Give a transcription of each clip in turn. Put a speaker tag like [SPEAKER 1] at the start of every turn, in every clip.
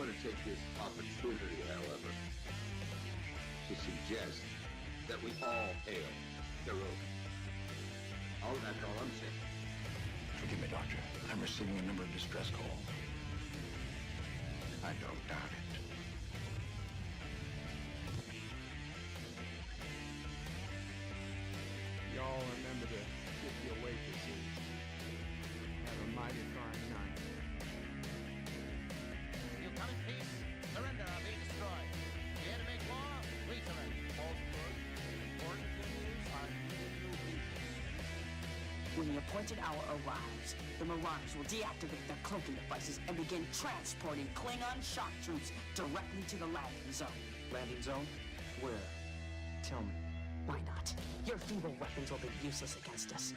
[SPEAKER 1] going to take this opportunity, however, to suggest that we all hail Qapla. That's all I'm saying.
[SPEAKER 2] Forgive me, Doctor. I'm receiving a number of distress calls. I don't doubt it.
[SPEAKER 3] Y'all remember to tip your waitresses. Have a mighty fine night.
[SPEAKER 4] You come in peace, surrender or be destroyed. Here to make war, we surrender. Falsehood, important things are new pieces.
[SPEAKER 5] When the appointed hour arrives, the Marauders will deactivate their cloaking devices and begin transporting Klingon shock troops directly to the landing zone.
[SPEAKER 6] Landing zone? Where? Tell me.
[SPEAKER 5] Why not? Your feeble weapons will be useless against us.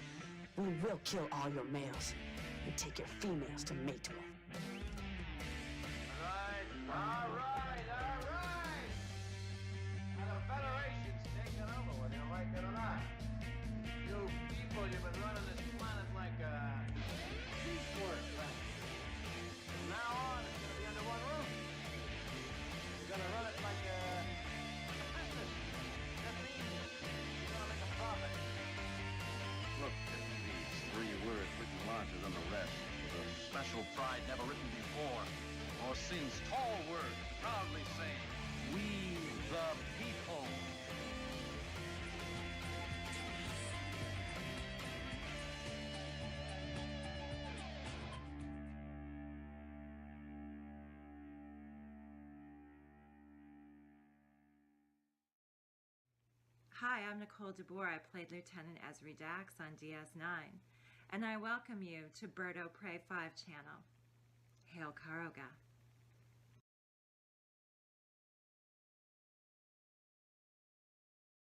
[SPEAKER 5] We will kill all your males and take your females to mate with.
[SPEAKER 4] All right. Now the Federation's taking over, whether you like it or not. You people, you've been running this planet like a piecework planet. From now on, it's gonna be under one roof. You're gonna run it like a business. That means you're gonna make a profit.
[SPEAKER 1] Look at these 3 words written larger than the rest. With a special pride never written before. Or since tall words proudly saying, "We the people."
[SPEAKER 7] Hi, I'm Nicole DeBoer. I played Lieutenant Ezri Dax on DS9, and I welcome you to Bird O' Prey 5 channel. Hail Karoga.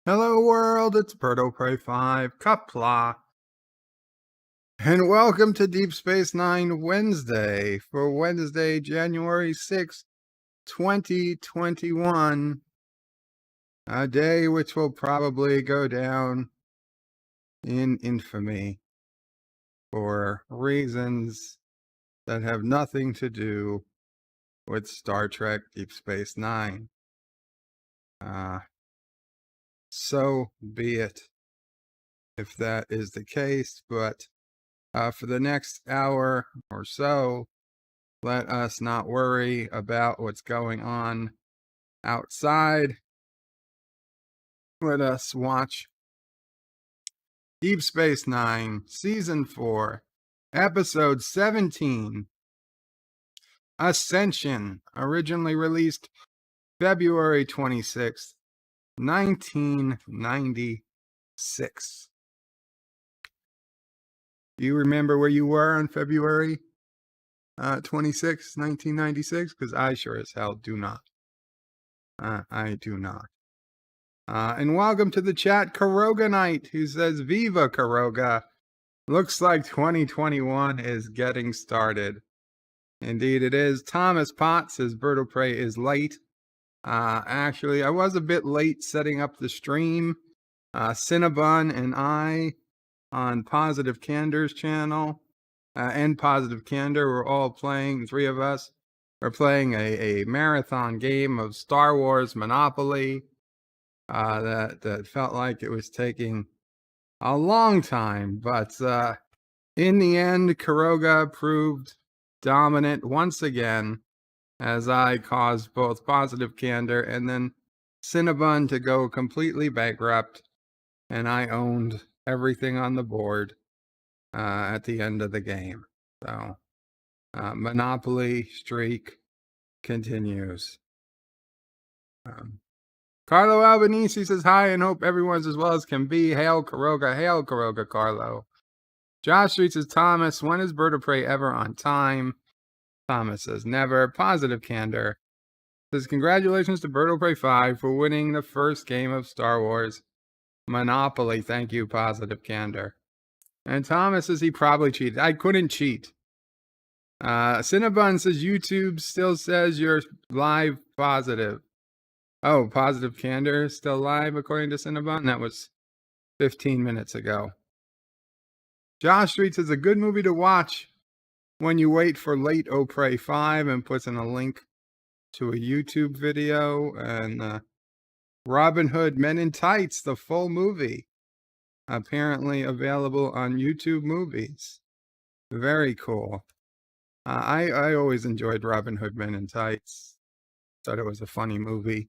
[SPEAKER 3] Hello world, it's Bird O' Prey 5, Qapla. And welcome to Deep Space Nine Wednesday for Wednesday, January 6th, 2021. A day which will probably go down in infamy for reasons that have nothing to do with Star Trek Deep Space Nine. So be it, if that is the case. But for the next hour or so, let us not worry about what's going on outside. Let us watch Deep Space Nine, Season 4, Episode 17, Accession, originally released February 26th, 1996. Do you remember where you were on February 26th, 1996? Because I sure as hell do not. I do not. And welcome to the chat, Karoga Knight, who says, Viva Karoga. Looks like 2021 is getting started. Indeed it is. Thomas Potts says Bird O' Prey is late. Actually, I was a bit late setting up the stream. Cinnabon and I on Positive Candor's channel and Positive Candor were all playing, 3 of us are playing a marathon game of Star Wars Monopoly. That felt like it was taking a long time, but in the end, Karoga proved dominant once again, as I caused both Positive Candor and then Cinnabon to go completely bankrupt, and I owned everything on the board at the end of the game. So, Monopoly streak continues. Carlo Albanese says hi and hope everyone's as well as can be. Hail Karoga, Carlo. Josh Street says, Thomas, when is Bird O' Prey ever on time? Thomas says, never. Positive Candor says, congratulations to Bird O' Prey 5 for winning the first game of Star Wars Monopoly. Thank you, Positive Candor. And Thomas says he probably cheated. I couldn't cheat. Cinnabon says, YouTube still says you're live positive. Oh, Positive Candor is still live, according to Cinnabon? That was 15 minutes ago. Josh Street says, a good movie to watch when you wait for late O' Prey 5, and puts in a link to a YouTube video, and Robin Hood Men in Tights, the full movie, apparently available on YouTube Movies. Very cool. I always enjoyed Robin Hood Men in Tights. Thought it was a funny movie.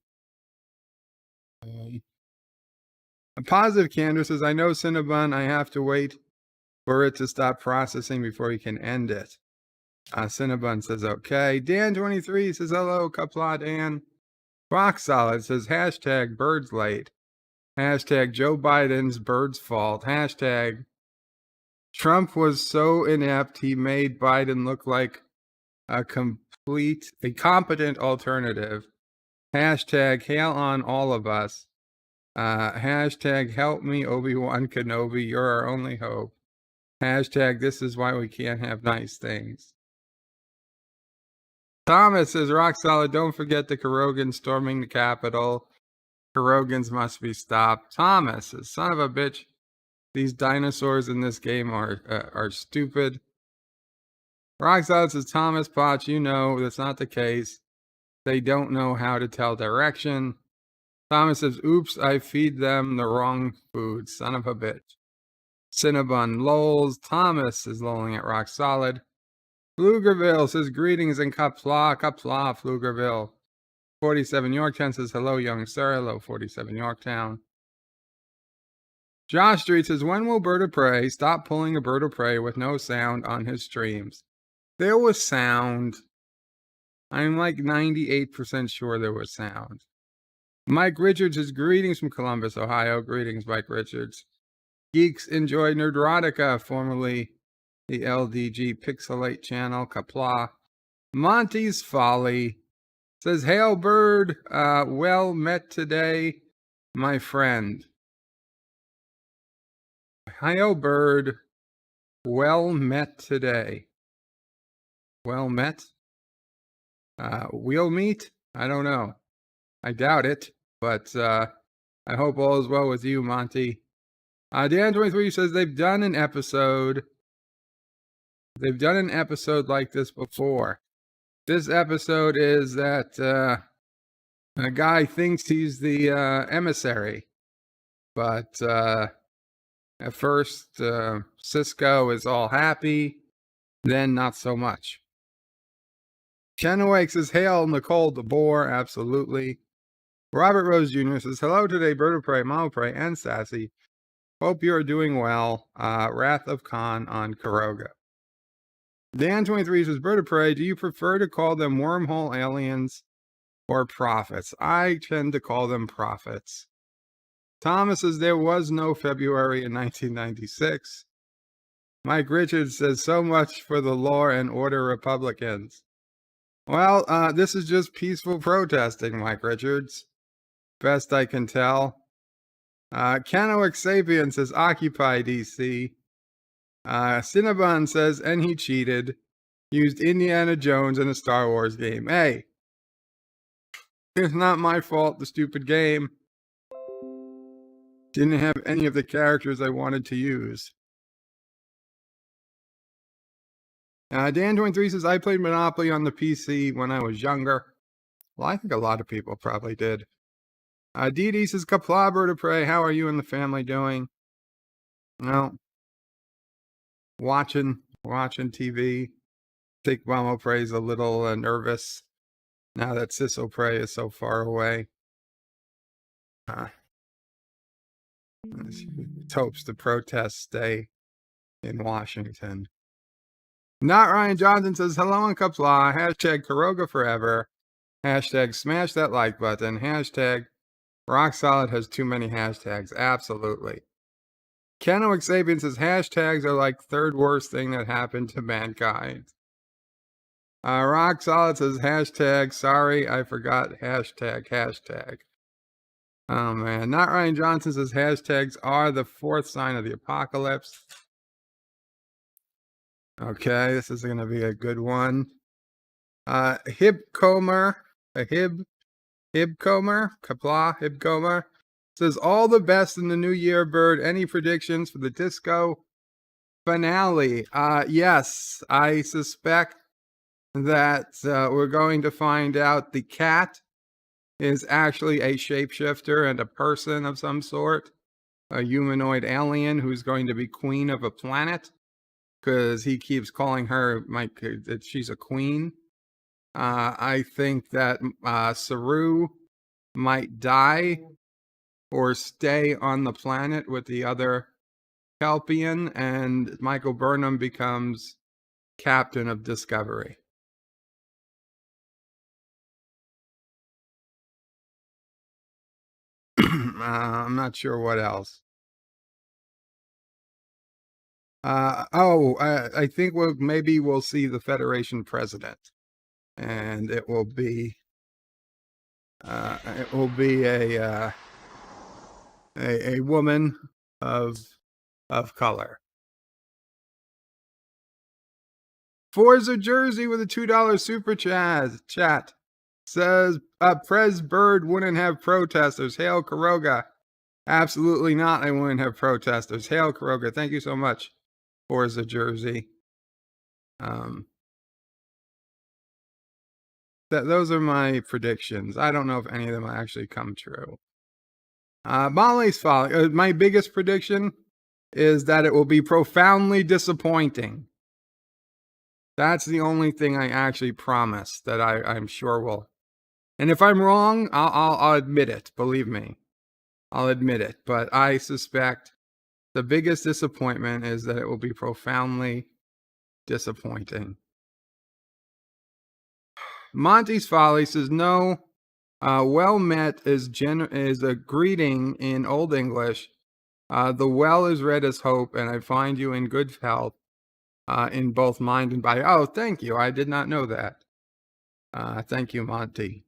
[SPEAKER 3] A positive candor says, I know Cinnabon, I have to wait for it to stop processing before you can end it. Cinnabon says, okay. Dan23 says, hello, Qapla Dan. Rock Solid says, hashtag birds late. Hashtag Joe Biden's birds fault. Hashtag Trump was so inept he made Biden look like a competent alternative. Hashtag hail on all of us. Hashtag help me Obi-Wan Kenobi, you're our only hope. Hashtag this is why we can't have nice things. Thomas says, rock solid, don't forget the Kurogans storming the Capitol. Kurogans must be stopped. Thomas says, son of a bitch, these dinosaurs in this game are stupid. Rock solid says, Thomas Potch, you know that's not the case. They don't know how to tell direction. Thomas says, oops, I feed them the wrong food, son of a bitch. Cinnabon lolls. Thomas is lolling at rock solid. Pflugerville says, greetings in Qapla, Qapla, Pflugerville. 47 Yorktown says, hello, young sir. Hello, 47 Yorktown. Josh Street says, when will Bird of Prey stop pulling a bird of prey with no sound on his streams? There was sound. I'm like 98% sure there was sound. Mike Richards says, greetings from Columbus, Ohio. Greetings, Mike Richards. Geeks enjoy Nerdrotica, formerly the LDG Pixelate channel, Qapla. Monty's Folly says, hail bird, well met today, my friend. Hail bird, well met today. Well met? We'll meet? I don't know. I doubt it, but I hope all is well with you, Monty. Dan23 says they've done an episode. They've done an episode like this before. This episode is that a guy thinks he's the emissary, but at first Sisko is all happy, then not so much. Kennewick says, hail Nicole DeBoer, absolutely. Robert Rose Jr. says, hello today, Bird of Prey, Mama Prey, and Sassy. Hope you are doing well. Wrath of Khan on Kuroga. Dan23 says, Bird of Prey, do you prefer to call them wormhole aliens or prophets? I tend to call them prophets. Thomas says, there was no February in 1996. Mike Richards says, so much for the law and order Republicans. Well, this is just peaceful protesting, Mike Richards. Best I can tell. Canoic Sapien says, occupy DC. Cinnabon says, and he cheated. Used Indiana Jones in a Star Wars game. Hey, it's not my fault, the stupid game. Didn't have any of the characters I wanted to use. Dan23 says, I played Monopoly on the PC when I was younger. Well, I think a lot of people probably did. DD says, Qapla, Bird of Prey, how are you and the family doing? Well, watching TV. I think Mama Prey's a little nervous now that Siso Prey is so far away. Hopes the protests stay in Washington. Not Ryan Johnson says, hello in Qapla, hashtag Kuroga forever, hashtag smash that like button, hashtag Rock Solid has too many hashtags. Absolutely. Canoic Sapien says, hashtags are like third worst thing that happened to mankind. Rock Solid says, hashtag sorry, I forgot hashtag. Oh man. Not Ryan Johnson says, hashtags are the fourth sign of the apocalypse. Okay, this is going to be a good one. Hibcomer, Hibcomer, Qapla, Hibcomer says, all the best in the new year, Bird. Any predictions for the disco finale? Yes, I suspect that we're going to find out the cat is actually a shapeshifter and a person of some sort, a humanoid alien who's going to be queen of a planet, because he keeps calling her that she's a queen. I think that Saru might die or stay on the planet with the other Kelpian, and Michael Burnham becomes captain of Discovery. I'm not sure what else. I think maybe we'll see the Federation president, and it will be a woman of color. Forza Jersey with a $2 super chat says Prez Bird wouldn't have protesters. Hail Karoga. Absolutely not. I wouldn't have protesters. Hail Karoga. Thank you so much, Forza Jersey. Those are my predictions. I don't know if any of them actually come true. Molly's Folly. My biggest prediction is that it will be profoundly disappointing. That's the only thing I actually promise that I'm sure will. And if I'm wrong, I'll admit it. Believe me, I'll admit it. But I suspect the biggest disappointment is that it will be profoundly disappointing. Monty's Folly says no. Well met is a greeting in Old English. The well is read as hope, and I find you in good health in both mind and body. Oh, thank you. I did not know that. Thank you, Monty.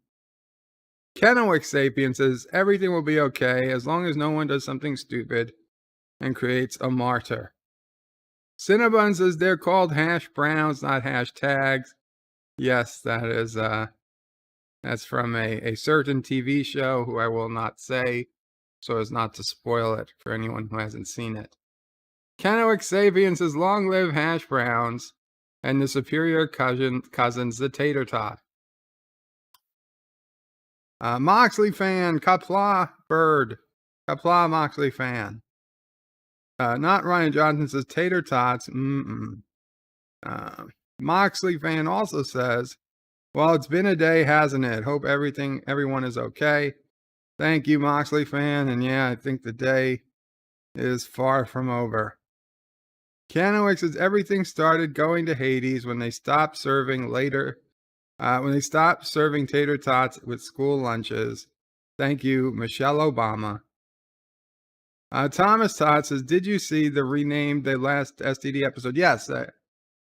[SPEAKER 3] Kennewick Sapien says everything will be okay as long as no one does something stupid and creates a martyr. Cinnabon says they're called hash browns, not hashtags. Yes, that is that's from a certain TV show who I will not say so as not to spoil it for anyone who hasn't seen it. Kennewick Sapien says long live hash browns and the superior cousins, the tater tot. Moxley fan, Qapla bird. Qapla Moxley fan. Not Ryan Johnson says tater tots. Moxley fan also says, well, it's been a day, hasn't it? Hope everyone is okay. Thank you, Moxley fan. And yeah, I think the day is far from over. Kennewick says everything started going to Hades when they stopped serving tater tots with school lunches. Thank you, Michelle Obama. Thomas Todd says, did you see the last STD episode? Yes.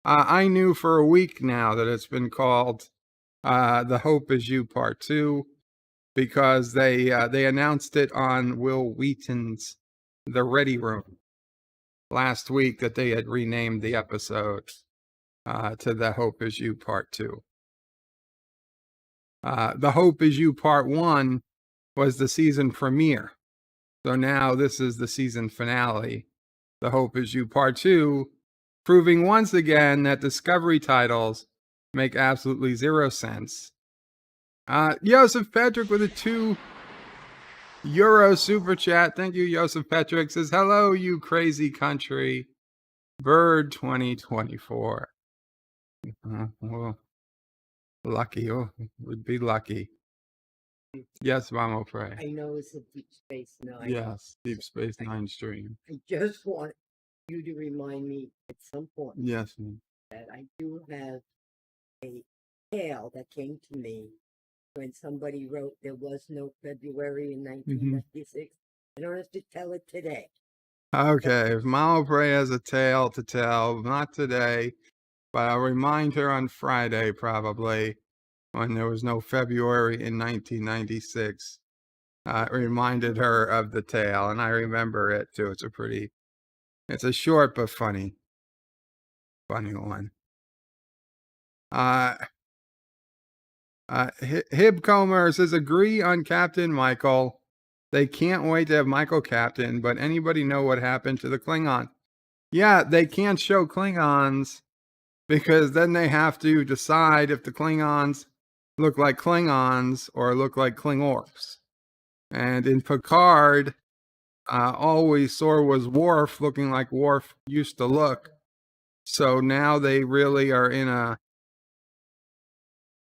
[SPEAKER 3] I knew for a week now that it's been called The Hope Is You Part 2 because they announced it on Will Wheaton's The Ready Room last week that they had renamed the episode to The Hope Is You Part 2. The Hope Is You Part 1 was the season premiere. So now this is the season finale. The Hope Is You Part 2, proving once again that Discovery titles make absolutely zero sense. Joseph Patrick with a €2 super chat. Thank you, Joseph Patrick. Says, hello, you crazy country. Bird 2024. Well, lucky. Oh, would be lucky. Yes, Mama Pray.
[SPEAKER 8] I know it's a Deep Space Nine.
[SPEAKER 3] Yes, Deep Space Nine stream.
[SPEAKER 8] I just want you to remind me at some point.
[SPEAKER 3] Yes, ma'am.
[SPEAKER 8] That I do have a tale that came to me when somebody wrote there was no February in 1996. I don't have to tell it today.
[SPEAKER 3] Okay, if Mama Pray has a tale to tell, not today, but I'll remind her on Friday probably when there was no February in 1996. It reminded her of the tale, and I remember it too. It's a short but funny one. Hibcomer says, agree on Captain Michael. They can't wait to have Michael captain, but anybody know what happened to the Klingon? Yeah, they can't show Klingons because then they have to decide if the Klingons look like Klingons or look like Klingorks. And in Picard, all we saw was Worf looking like Worf used to look. So now they really are in a...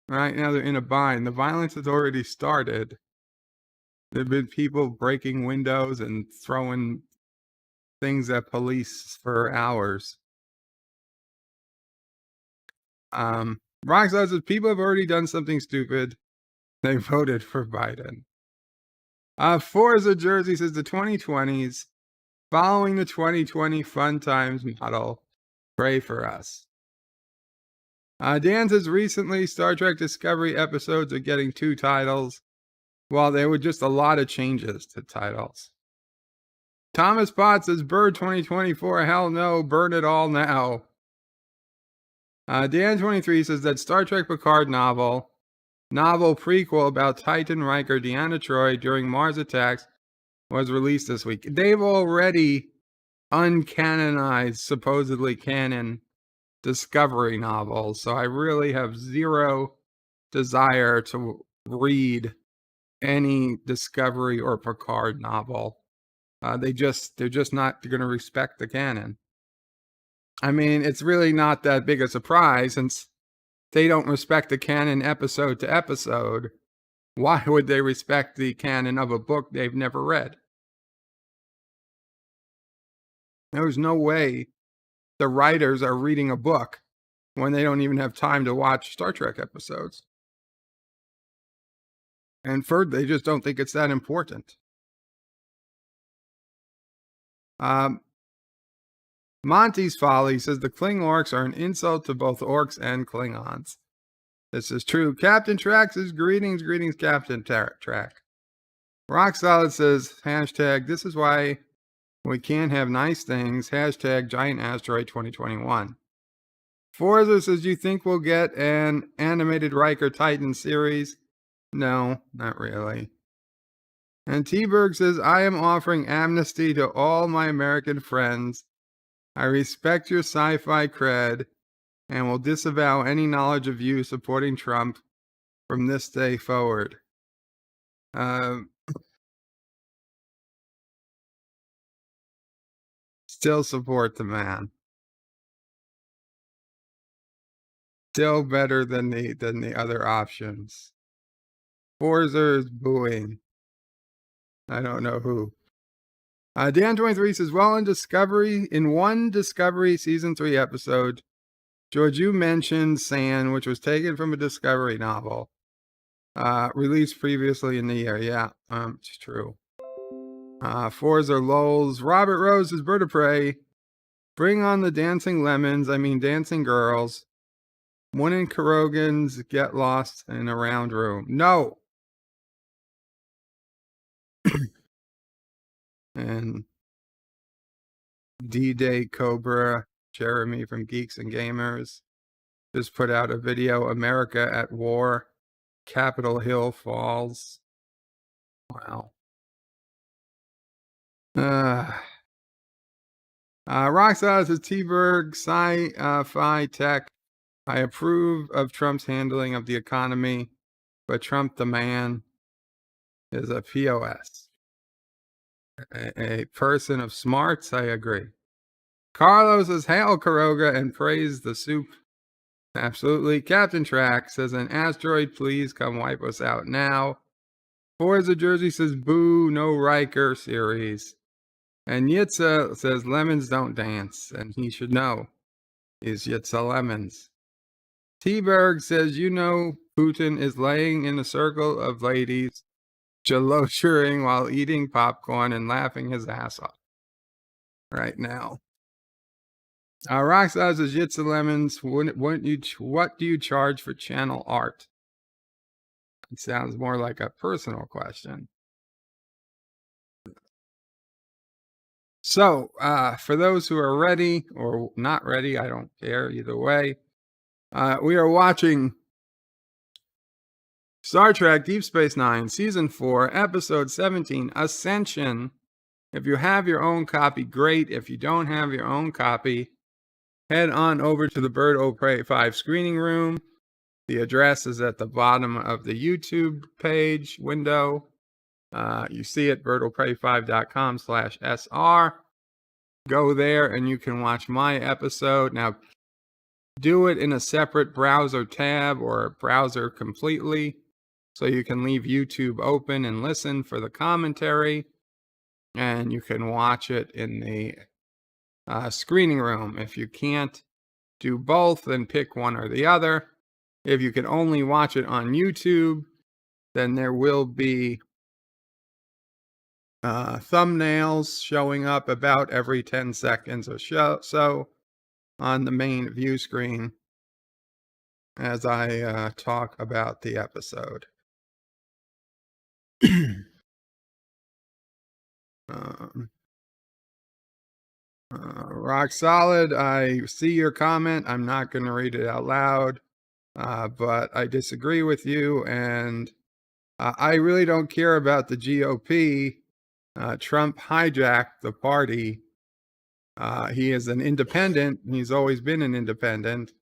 [SPEAKER 3] Right now they're in a bind. The violence has already started. There have been people breaking windows and throwing things at police for hours. Roxanne says people have already done something stupid. They voted for Biden. Forza Jersey says the 2020s, following the 2020 Fun Times model, pray for us. Dan says recently Star Trek Discovery episodes are getting 2 titles. Well, there were just a lot of changes to titles. Thomas Potts says Bird 2024, hell no, burn it all now. Dan23 says that Star Trek Picard novel prequel about Titan Riker Deanna Troi during Mars attacks was released this week. They've already uncanonized supposedly canon Discovery novels, so I really have zero desire to read any Discovery or Picard novel. They're just not going to respect the canon. I mean, it's really not that big a surprise since they don't respect the canon episode to episode. Why would they respect the canon of a book they've never read? There's no way the writers are reading a book when they don't even have time to watch Star Trek episodes. And third, they just don't think it's that important. Monty's Folly says the Klingorks are an insult to both orcs and Klingons. This is true. Captain Track says greetings, Captain Track. Rock Solid says hashtag this is why we can't have nice things. Hashtag Giant Asteroid 2021. Forza says, you think we'll get an animated Riker Titan series? No, not really. And T-Berg says, I am offering amnesty to all my American friends. I respect your sci-fi cred and will disavow any knowledge of you supporting Trump from this day forward. Still support the man. Still better than the other options. Forza is booing. I don't know who. Dan23 says, well, in one Discovery Season 3 episode, George, you mentioned Sand, which was taken from a Discovery novel, released previously in the year. Yeah, it's true. Forza Lols. Robert Rose is Bird of Prey. Bring on the dancing lemons, dancing girls. One in Kurogans get lost in a round room. No! And D-Day Cobra, Jeremy from Geeks and Gamers, just put out a video, America at War, Capitol Hill falls. Wow. Rockstar says T-Berg, Sci-Fi Tech. I approve of Trump's handling of the economy, but Trump the man is a POS. A person of smarts, I agree. Carlos says, hail Karoga and praise the soup. Absolutely. Captain Track says, an asteroid, please come wipe us out now. Forza Jersey says, boo, no Riker series. And Yitza says, lemons don't dance, and he should know. Is Yitza Lemons. T-Berg says, you know, Putin is laying in a circle of ladies, jalosering while eating popcorn and laughing his ass off right now. Rockstar says, Yitza Lemons, what do you charge for channel art? It sounds more like a personal question. So, for those who are ready or not ready, I don't care either way. We are watching Star Trek Deep Space Nine, Season 4, Episode 17, Ascension. If you have your own copy, great. If you don't have your own copy, head on over to the Bird O Prey 5 screening room. The address is at the bottom of the YouTube page window. You see it, birdofprey5.com/SR. Go there and you can watch my episode. Now, do it in a separate browser tab or browser completely, so you can leave YouTube open and listen for the commentary, and you can watch it in the screening room. If you can't do both, then pick one or the other. If you can only watch it on YouTube, then there will be thumbnails showing up about every 10 seconds or so on the main view screen as I talk about the episode. Rock Solid, I see your comment. I'm not going to read it out loud, but I disagree with you, and I really don't care about the GOP. Trump hijacked the party. He is an independent. He's always been an independent.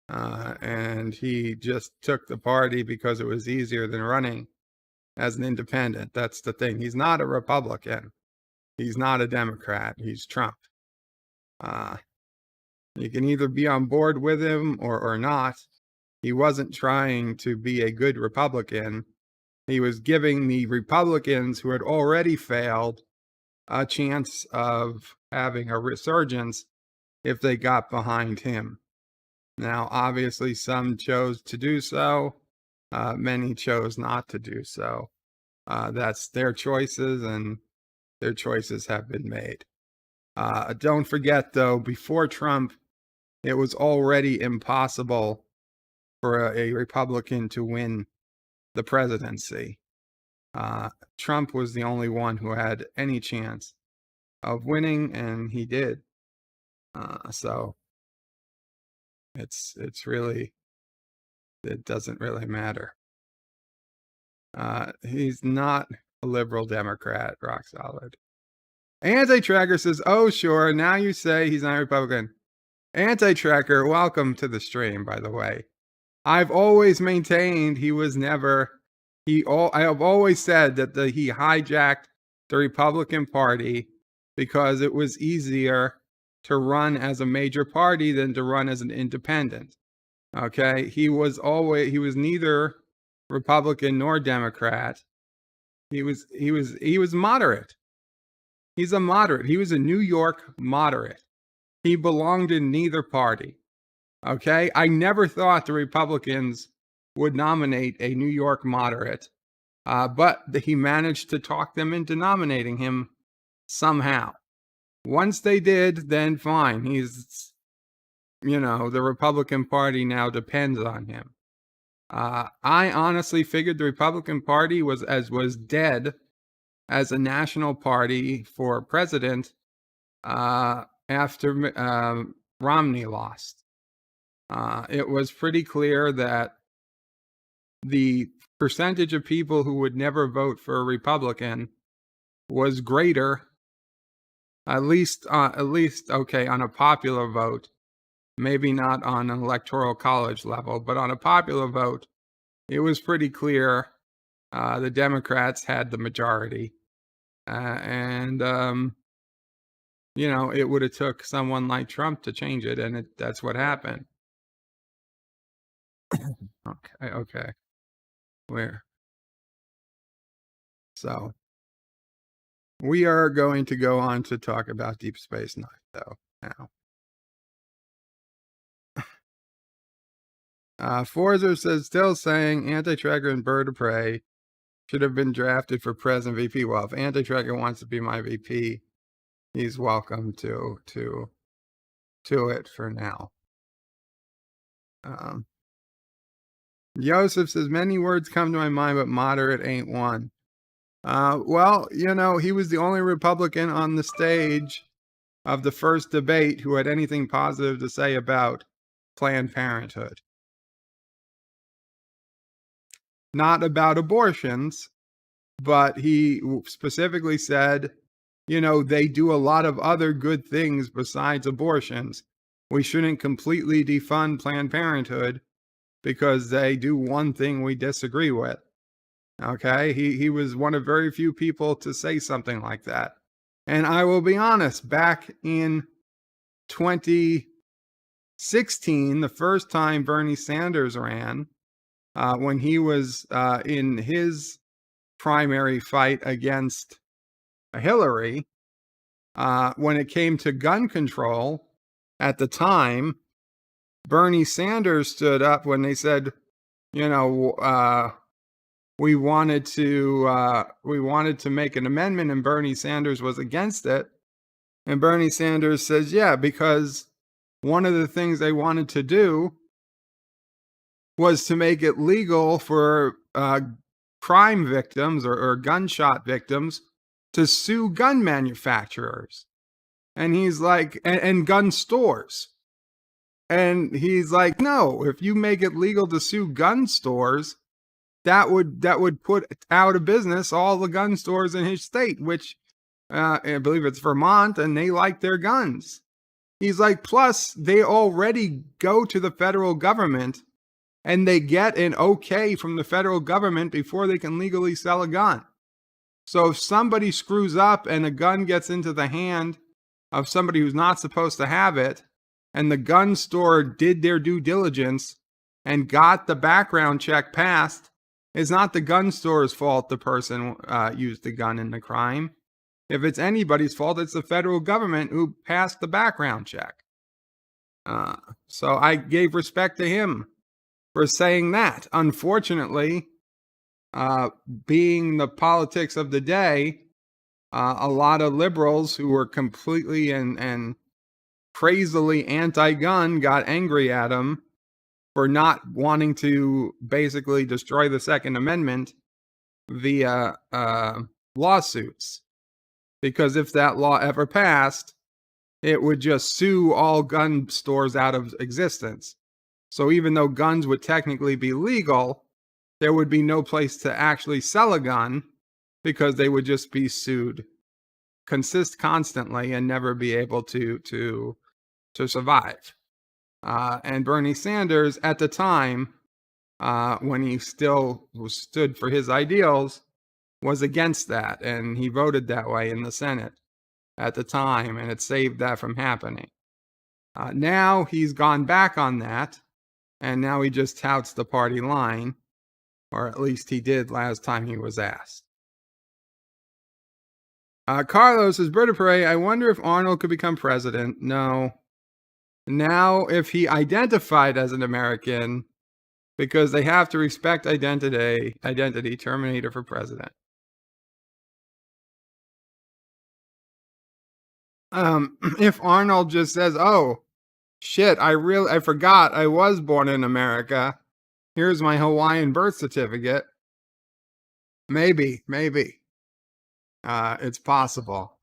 [SPEAKER 3] And he just took the party because it was easier than running as an independent. That's the thing. He's not a Republican. He's not a Democrat. He's Trump. You can either be on board with him or not. He wasn't trying to be a good Republican. He was giving the Republicans who had already failed a chance of having a resurgence if they got behind him. Now, obviously, some chose to do so. Many chose not to do so. That's their choices, and their choices have been made. Don't forget, though, before Trump, it was already impossible for a Republican to win the presidency. Trump was the only one who had any chance of winning, and he did. So it's really, it doesn't really matter. He's not a liberal Democrat, rock solid. Anti-Tracker says, oh, sure, now you say he's not a Republican. Anti-Tracker, welcome to the stream, by the way. I've always maintained he was never, I have always said that he hijacked the Republican Party because it was easier to run as a major party than to run as an independent. Okay, he was neither Republican nor Democrat. He was moderate. He's a moderate. He was a New York moderate. He belonged in neither party. Okay, I never thought the Republicans would nominate a New York moderate, but he managed to talk them into nominating him somehow. Once they did, then fine. He's, the Republican Party now depends on him. I honestly figured the Republican Party was dead as a national party for president after Romney lost. It was pretty clear that the percentage of people who would never vote for a Republican was greater, at least okay, on a popular vote, maybe not on an electoral college level, but on a popular vote, it was pretty clear the Democrats had the majority. And it would have took someone like Trump to change it, and that's what happened. Okay. Where? So, we are going to go on to talk about Deep Space Nine, though, now. Forza says, still saying Anti-Tracker and Bird of Prey should have been drafted for President VP. Well, if Anti-Tracker wants to be my VP, he's welcome to it for now. Joseph says, many words come to my mind, but moderate ain't one. Well, he was the only Republican on the stage of the first debate who had anything positive to say about Planned Parenthood. Not about abortions, but he specifically said, they do a lot of other good things besides abortions. we shouldn't completely defund Planned Parenthood because they do one thing we disagree with. Okay, he was one of very few people to say something like that. And I will be honest, back in 2016, the first time Bernie Sanders ran, when he was in his primary fight against Hillary, when it came to gun control, at the time, Bernie Sanders stood up when they said, you know, we wanted to make an amendment, and Bernie Sanders was against it. And Bernie Sanders says, yeah, because one of the things they wanted to do was to make it legal for crime victims or gunshot victims to sue gun manufacturers. And he's like, and gun stores. And he's like, no, if you make it legal to sue gun stores, that would put out of business all the gun stores in his state, which I believe it's Vermont, and they like their guns. He's like, plus they already go to the federal government and they get an okay from the federal government before they can legally sell a gun. So if somebody screws up and a gun gets into the hand of somebody who's not supposed to have it, and the gun store did their due diligence and got the background check passed, it's not the gun store's fault the person used the gun in the crime. If it's anybody's fault, it's the federal government who passed the background check. So I gave respect to him for saying that. Unfortunately, being the politics of the day, a lot of liberals who were completely and crazily anti-gun got angry at him for not wanting to basically destroy the Second Amendment via lawsuits. Because if that law ever passed, it would just sue all gun stores out of existence. So even though guns would technically be legal, there would be no place to actually sell a gun because they would just be sued constantly and never be able to survive. And Bernie Sanders, at the time, when he still stood for his ideals, was against that, and he voted that way in the Senate at the time, and it saved that from happening. Now he's gone back on that, and now he just touts the party line, or at least he did last time he was asked. Carlos says, Berta Pere, I wonder if Arnold could become president. No. Now, if he identified as an American, because they have to respect identity, Terminator for president. If Arnold just says, oh, shit, I forgot I was born in America. Here's my Hawaiian birth certificate. Maybe. It's possible.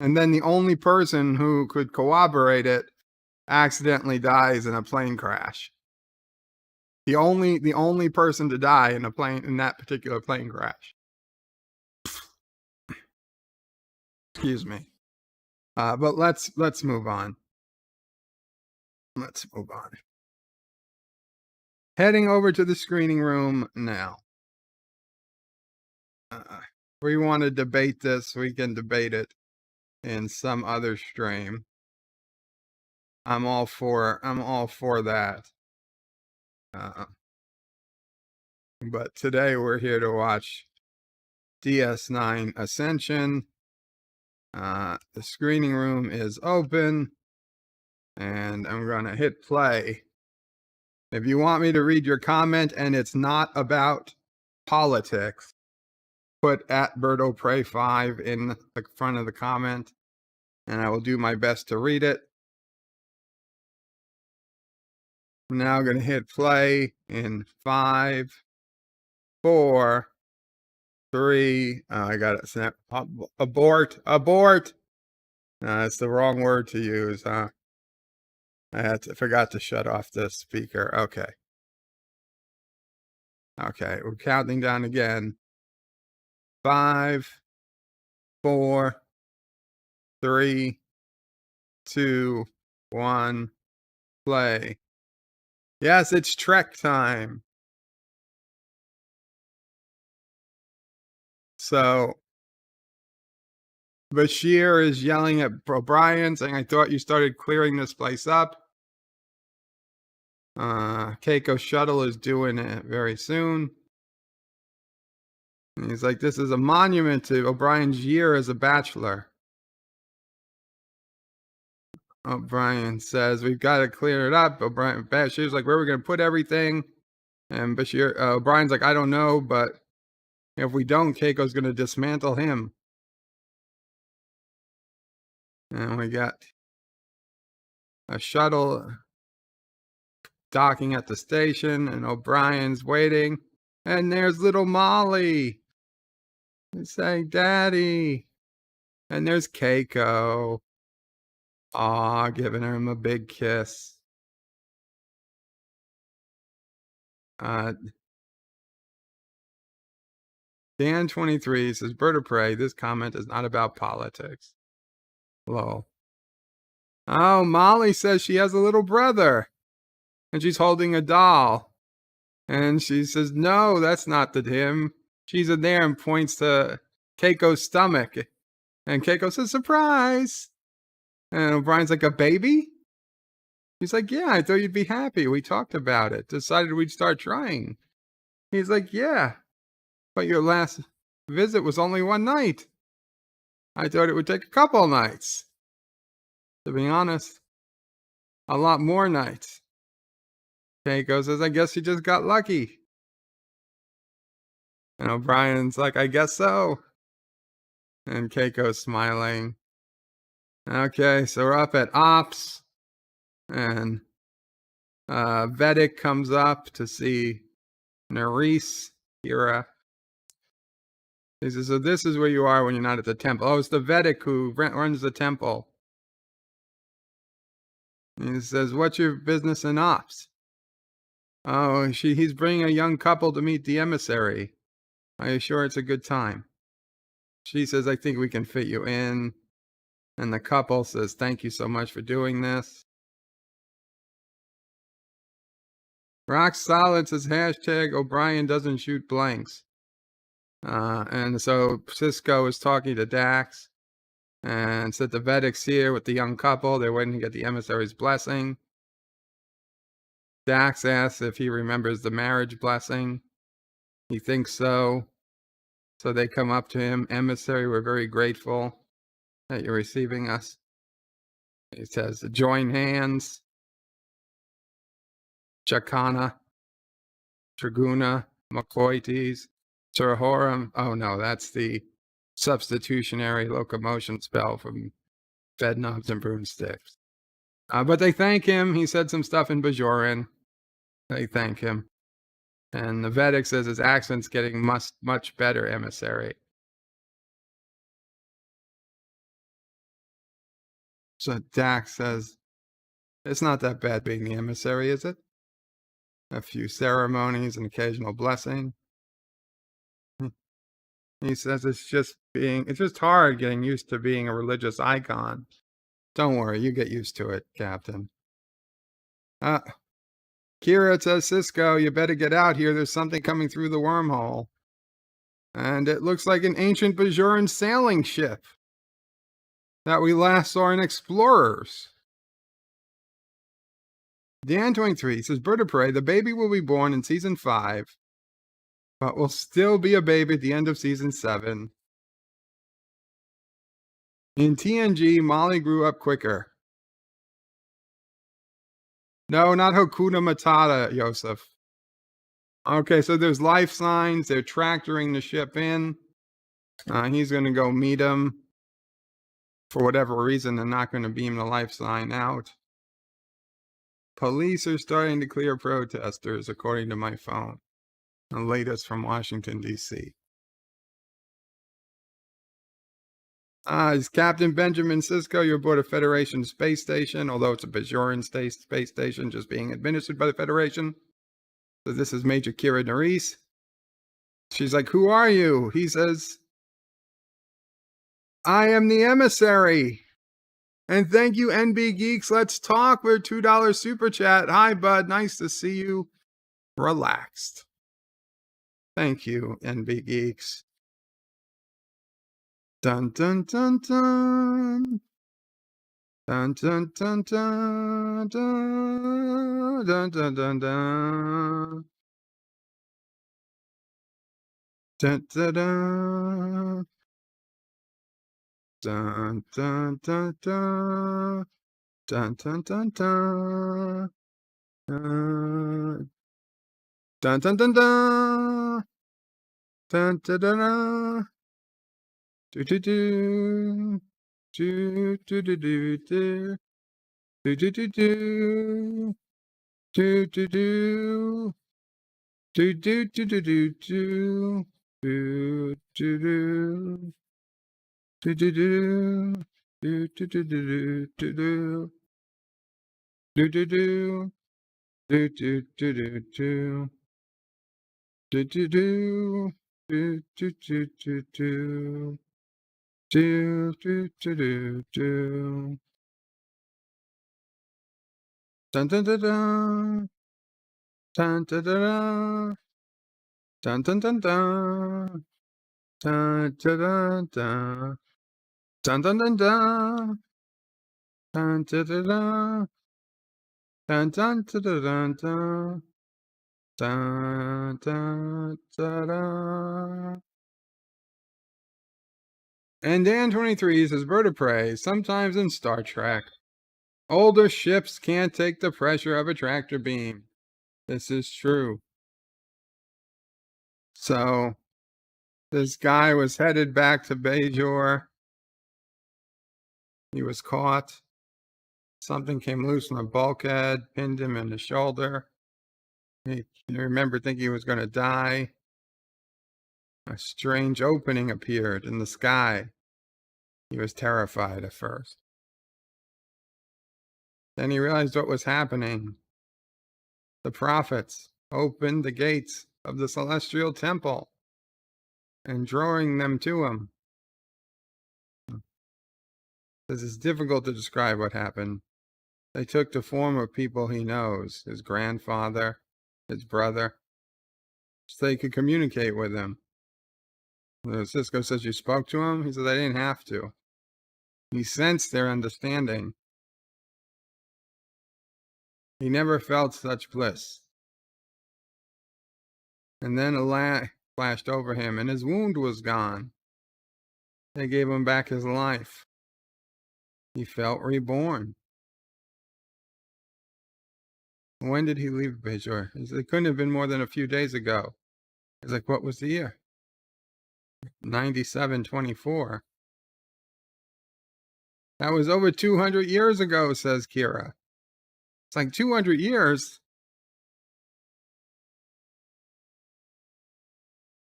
[SPEAKER 3] And then the only person who could corroborate it accidentally dies in a plane crash. The only person to die in that particular plane crash. Excuse me. But let's move on. Let's move on. Heading over to the screening room now. We want to debate this, we can debate it in some other stream. I'm all for that. But today we're here to watch DS9 Ascension. The screening room is open, and I'm gonna hit play. If you want me to read your comment and it's not about politics, put @BertoPray5 in the front of the comment, and I will do my best to read it. I'm now going to hit play in 5, 4, 3. I got it. Snap. Abort. That's the wrong word to use, huh? I forgot to shut off the speaker. Okay. We're counting down again. 5, 4, 3, 2, 1, play. Yes, it's Trek time. So Bashir is yelling at O'Brien, saying, I thought you started clearing this place up. Keiko's shuttle is doing it very soon. And he's like, this is a monument to O'Brien's year as a bachelor. O'Brien says, we've got to clear it up. Bashir's like, where are we going to put everything? And Bashir, O'Brien's like, I don't know, but if we don't, Keiko's going to dismantle him. And we got a shuttle docking at the station, and O'Brien's waiting. And there's little Molly. He's saying, Daddy. And there's Keiko. Aw, giving him a big kiss. Dan23 says, Bird of Prey, this comment is not about politics. Lol. Oh, Molly says she has a little brother. And she's holding a doll. And she says, no, that's not him. She's in there and points to Keiko's stomach. And Keiko says, surprise. And O'Brien's like, a baby? He's like, yeah, I thought you'd be happy. We talked about it. Decided we'd start trying. He's like, yeah, but your last visit was only one night. I thought it would take a couple nights. To be honest, a lot more nights. Keiko says, I guess you just got lucky. And O'Brien's like, I guess so. And Keiko's smiling. Okay, so we're up at Ops. And Vedic comes up to see Nerys, Kira. He says, so this is where you are when you're not at the temple. Oh, it's the Vedic who runs the temple. He says, what's your business in Ops? Oh, he's bringing a young couple to meet the Emissary. Are you sure it's a good time? She says, I think we can fit you in. And the couple says, thank you so much for doing this. Rock Solid says, hashtag O'Brien doesn't shoot blanks. And so Sisko is talking to Dax and said the Vedic's here with the young couple. They're waiting to get the emissary's blessing. Dax asks if he remembers the marriage blessing. He thinks so. So they come up to him. Emissary, we're very grateful that you're receiving us. He says, join hands. Chakana, Traguna, Makoites, Turahorum. Oh no, that's the substitutionary locomotion spell from Bedknobs and Broomsticks. But they thank him. He said some stuff in Bajoran. They thank him. And the Vedic says his accent's getting much better, Emissary. So Dax says, it's not that bad being the Emissary, is it? A few ceremonies, an occasional blessing. He says it's just hard getting used to being a religious icon. Don't worry, you get used to it, Captain. Kira says, Sisko, you better get out here. There's something coming through the wormhole. And it looks like an ancient Bajoran sailing ship that we last saw in Explorers. Dan23 says, Bird of Prey, the baby will be born in Season 5, but will still be a baby at the end of Season 7. In TNG, Molly grew up quicker. No, not Hakuna Matata, Yosef. Okay, so there's life signs. They're tractoring the ship in. He's going to go meet him. For whatever reason, they're not going to beam the life sign out. Police are starting to clear protesters, according to my phone. The latest from Washington, D.C. Is Captain Benjamin Sisko, you're aboard a Federation space station, although it's a Bajoran space station just being administered by the Federation. So this is Major Kira Nerys. She's like, who are you? He says, I am the Emissary. And thank you, NB Geeks. Let's talk with $2 super chat. Hi, bud. Nice to see you. Relaxed. Thank you, NB Geeks. Dun dun dun dun. Dun dun dun dun dun dun dun dun dun. Dun dun dun. Dun dun dun dun. Dun dun dun dun. Dun dun dun dun. Dun dun dun dun. Do do do. Do do do do do. Do do do do. Do do do. Do do do do do do. Do do do. Do do do. Do do do do do do. Do do do. Do do do do do. Do do do. Do do do do do. Do do do do do. Dun dun dun dun. Dun dun dun dun. Dun dun dun dun. Dun dun dun dun. Dun dun dun dun. Dun dun dun dun. Dun dun dun dun dun. Dun dun dun dun. And Dan23 says Bird of Prey, sometimes in Star Trek. Older ships can't take the pressure of a tractor beam. This is true. So, this guy was headed back to Bajor. He was caught. Something came loose from the bulkhead, pinned him in the shoulder. He remembered thinking he was going to die. A strange opening appeared in the sky. He was terrified at first. Then he realized what was happening. The prophets opened the gates of the celestial temple and drawing them to him. This is difficult to describe what happened. They took the form of people he knows, his grandfather, his brother, so they could communicate with him. Sisko says, you spoke to him? He said, I didn't have to. He sensed their understanding. He never felt such bliss. And then a light flashed over him, and his wound was gone. They gave him back his life. He felt reborn. When did he leave Bajor? He said, it couldn't have been more than a few days ago. He's like, what was the year? 9724. That was over 200 years ago, says Kira. It's like 200 years.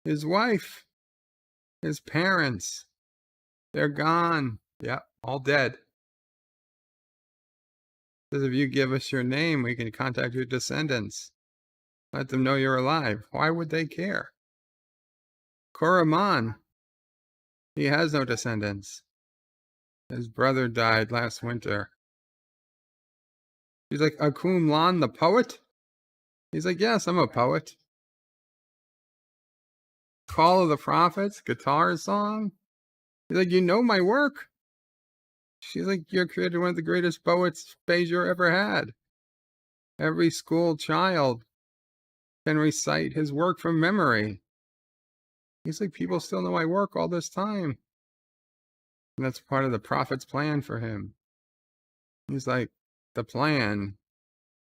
[SPEAKER 3] His wife, his parents, they're gone. Yep, all dead. Says if you give us your name, we can contact your descendants. Let them know you're alive. Why would they care? Koraman, he has no descendants. His brother died last winter. He's like, Akum Lan, the poet? He's like, yes, I'm a poet. Call of the Prophets, guitar song. He's like, you know my work. She's like, you created one of the greatest poets Bajor ever had. Every school child can recite his work from memory. He's like, people still know my work all this time. And that's part of the prophet's plan for him. He's like, the plan.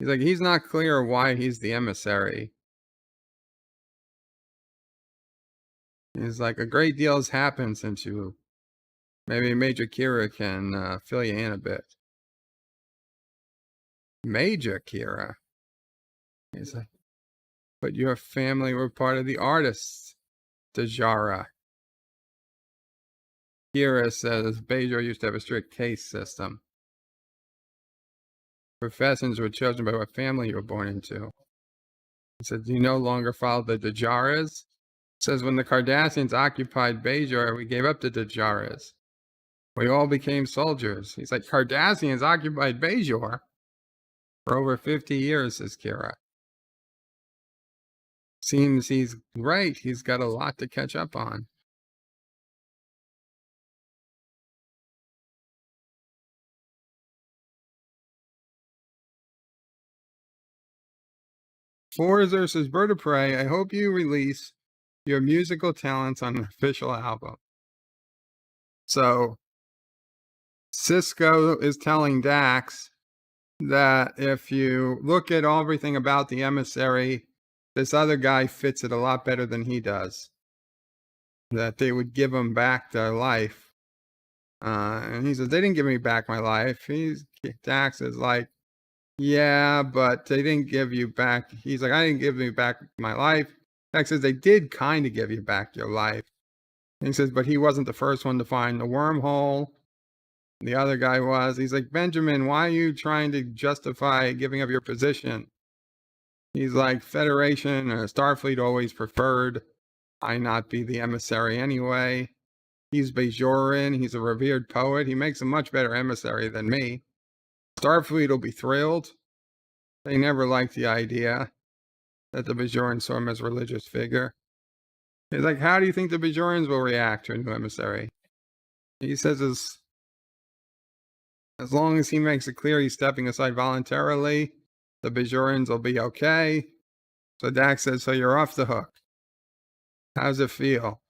[SPEAKER 3] He's like, he's not clear why he's the emissary. He's like, a great deal has happened since you. Maybe Major Kira can fill you in a bit. Major Kira? He's like, but your family were part of the artists, Dajara. Kira says Bajor used to have a strict caste system. Professions were chosen by what family you were born into. He said, you no longer follow the Dajaras? Says when the Cardassians occupied Bajor, we gave up the Dajaras. We all became soldiers. He's like, Cardassians occupied Bajor for over 50 years, says Kira. Seems he's right. He's got a lot to catch up on. Forza says, Bird of Prey, I hope you release your musical talents on an official album. So, Sisko is telling Dax that if you look at everything about the Emissary, this other guy fits it a lot better than he does. That they would give him back their life. And he says, they didn't give me back my life. Dax is like, yeah, but they didn't give you back. He's like, I didn't give you back my life. Dax says, they did kind of give you back your life. And he says, but he wasn't the first one to find the wormhole. The other guy was. He's like, Benjamin, why are you trying to justify giving up your position? He's like, Federation or Starfleet always preferred I not be the emissary anyway. He's Bajoran. He's a revered poet. He makes a much better emissary than me. Starfleet will be thrilled. They never liked the idea that the Bajoran saw him as a religious figure. He's like, how do you think the Bajorans will react to a new emissary? He says, as long as he makes it clear he's stepping aside voluntarily, the Bajorans will be okay. So Dax says, so you're off the hook. How's it feel?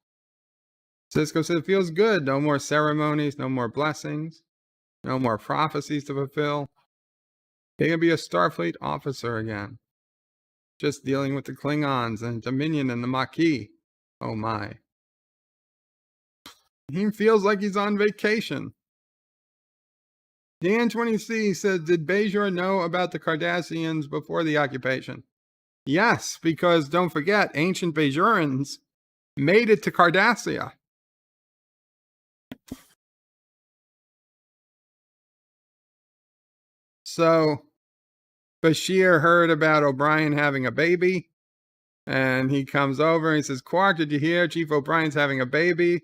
[SPEAKER 3] Sisko said, it feels good. No more ceremonies, no more blessings, no more prophecies to fulfill. He can be a Starfleet officer again. Just dealing with the Klingons and Dominion and the Maquis. Oh my. He feels like he's on vacation. Dan20C says, did Bajor know about the Cardassians before the occupation? Yes, because don't forget, ancient Bajorans made it to Cardassia. So, Bashir heard about O'Brien having a baby, and he comes over and he says, Quark, did you hear Chief O'Brien's having a baby?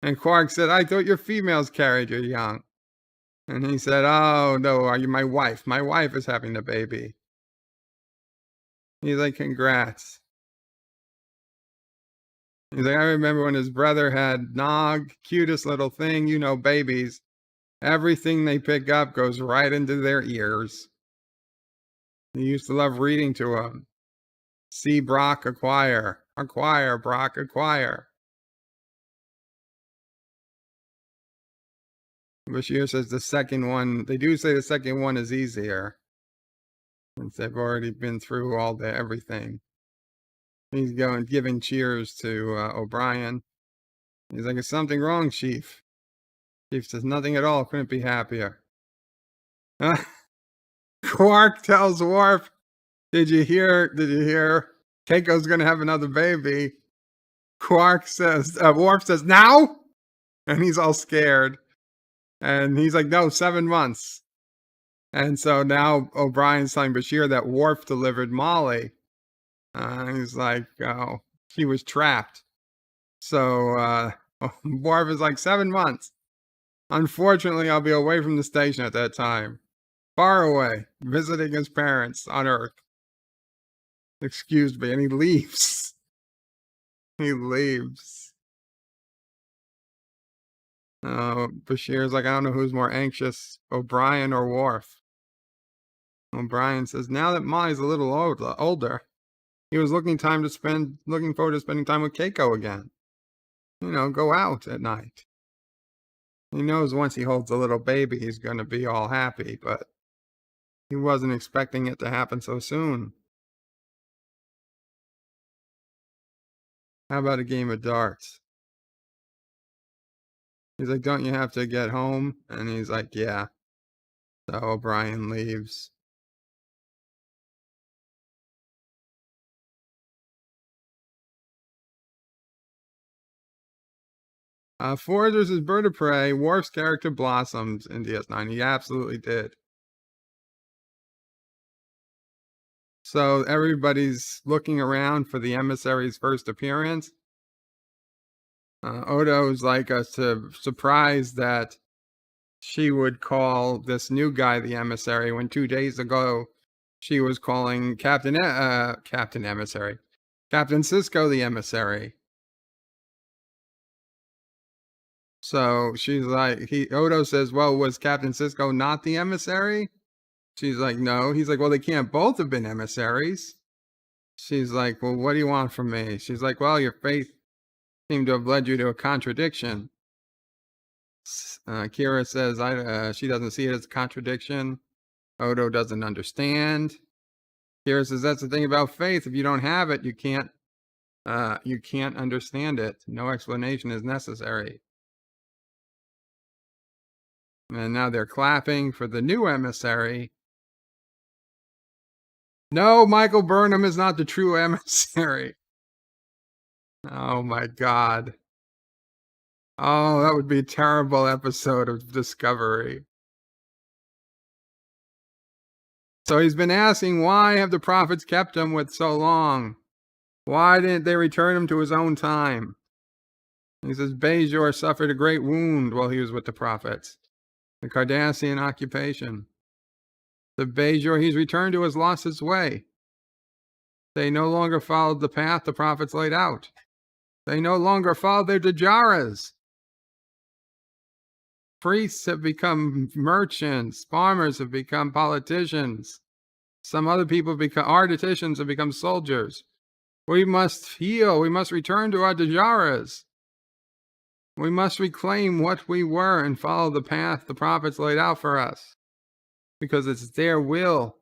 [SPEAKER 3] And Quark said, I thought your females carried your young. And he said, oh, no, are you my wife? My wife is having the baby. He's like, congrats. He's like, I remember when his brother had Nog, cutest little thing, you know, babies. Everything they pick up goes right into their ears. He used to love reading to him. See Brock acquire. Acquire, Brock, acquire. Bashir says the second one, they do say the second one is easier. Since they've already been through all the everything. He's giving cheers to O'Brien. He's like, is something wrong, Chief? Chief says, nothing at all, couldn't be happier. Quark tells Worf, did you hear? Keiko's gonna have another baby. Quark says, Worf says, now? And he's all scared. And he's like, no, 7 months. And so now O'Brien's telling Bashir that Worf delivered Molly. He's like, oh, he was trapped. So Worf is like, 7 months. Unfortunately, I'll be away from the station at that time. Far away, visiting his parents on Earth. Excuse me, and he leaves. He leaves. Bashir's like, I don't know who's more anxious, O'Brien or Worf. O'Brien says, now that Molly's a little older, he was looking forward to spending time with Keiko again. You know, go out at night. He knows once he holds a little baby, he's going to be all happy, but he wasn't expecting it to happen so soon. How about a game of darts? He's like, don't you have to get home? And he's like, yeah. So O'Brien leaves. Forgers is Bird of Prey. Worf's character blossomed in DS9. He absolutely did. So everybody's looking around for the emissary's first appearance. Odo's like us to surprise that she would call this new guy the emissary when 2 days ago she was calling Captain Emissary, Captain Sisko the emissary. So she's like, Odo says, well, was Captain Sisko not the emissary? She's like, no. He's like, well, they can't both have been emissaries. She's like, well, what do you want from me? She's like, well, your faith seemed to have led you to a contradiction. Kira says she doesn't see it as a contradiction. Odo doesn't understand. Kira says that's the thing about faith. If you don't have it, you can't understand it. No explanation is necessary. And now they're clapping for the new emissary. No, Michael Burnham is not the true emissary. Oh my God. Oh, that would be a terrible episode of Discovery. So he's been asking, why have the prophets kept him with so long? Why didn't they return him to his own time? He says, Bajor suffered a great wound while he was with the prophets. The Cardassian occupation. The Bajor he's returned to has lost his way. They no longer followed the path the prophets laid out. They no longer followed their Dajaras. Priests have become merchants. Farmers have become politicians. Some other people have become artisans, have become soldiers. We must heal. We must return to our Dajaras. We must reclaim what we were and follow the path the prophets laid out for us. Because it's their will.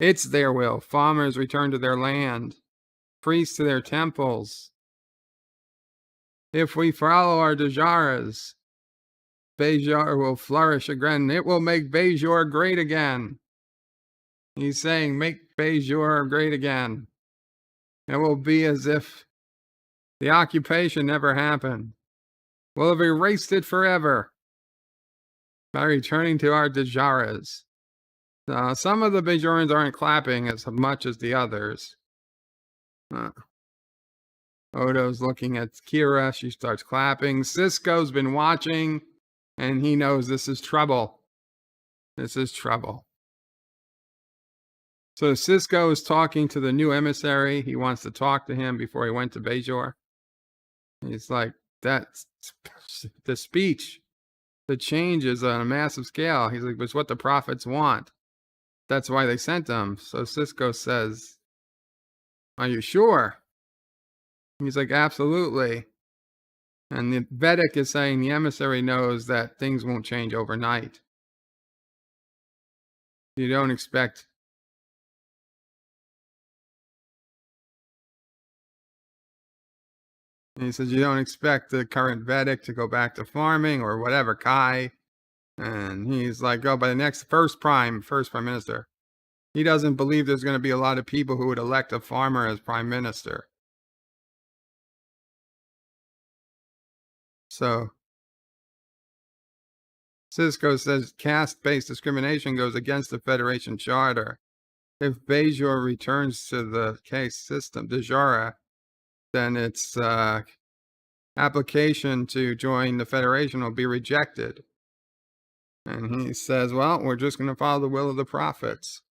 [SPEAKER 3] It's their will. Farmers return to their land. Priests to their temples. If we follow our Dajaras, Bajor will flourish again. It will make Bajor great again. He's saying, make Bajor great again. It will be as if the occupation never happened. We'll have erased it forever by returning to our Dajaras. Some of the Bajorans aren't clapping as much as the others. Odo's looking at Kira. She starts clapping. Sisko's been watching, and he knows this is trouble. This is trouble. So Sisko is talking to the new emissary. He wants to talk to him before he went to Bajor. He's like, that's the speech. The change is on a massive scale. He's like, it's what the prophets want. That's why they sent him. So Sisko says, are you sure? He's like, absolutely. And the Vedic is saying the emissary knows that things won't change overnight. You don't expect he says you don't expect the current Vedic to go back to farming or whatever, Kai. And he's like, oh, by the next first prime minister. He doesn't believe there's going to be a lot of people who would elect a farmer as prime minister. So Sisko says caste-based discrimination goes against the Federation Charter. If Bajor returns to the caste system, Dajara, then its application to join the Federation will be rejected. And he says, well, we're just going to follow the will of the prophets.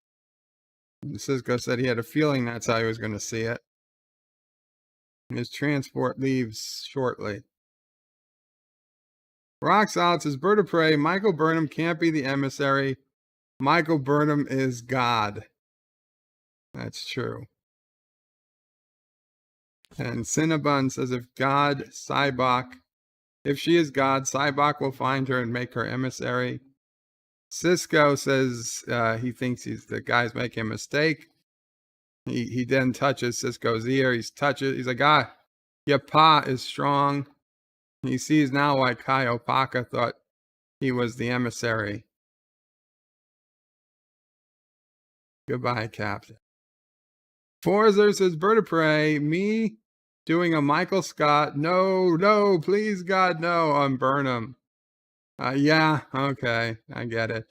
[SPEAKER 3] And Sisko said he had a feeling that's how he was going to see it. His transport leaves shortly. Rock Solid says, Bird of Prey, Michael Burnham can't be the emissary. Michael Burnham is God. That's true. And Cinnabon says, if she is God, Cybok will find her and make her emissary. Sisko says he thinks the guy's making a mistake. He then touches Sisko's ear. He's like, your pa is strong. He sees now why Kai Opaka thought he was the emissary. Goodbye, Captain. Forzer says, Bird of Prey, me doing a Michael Scott. No, please, God, no, on Burnham. Yeah, okay, I get it.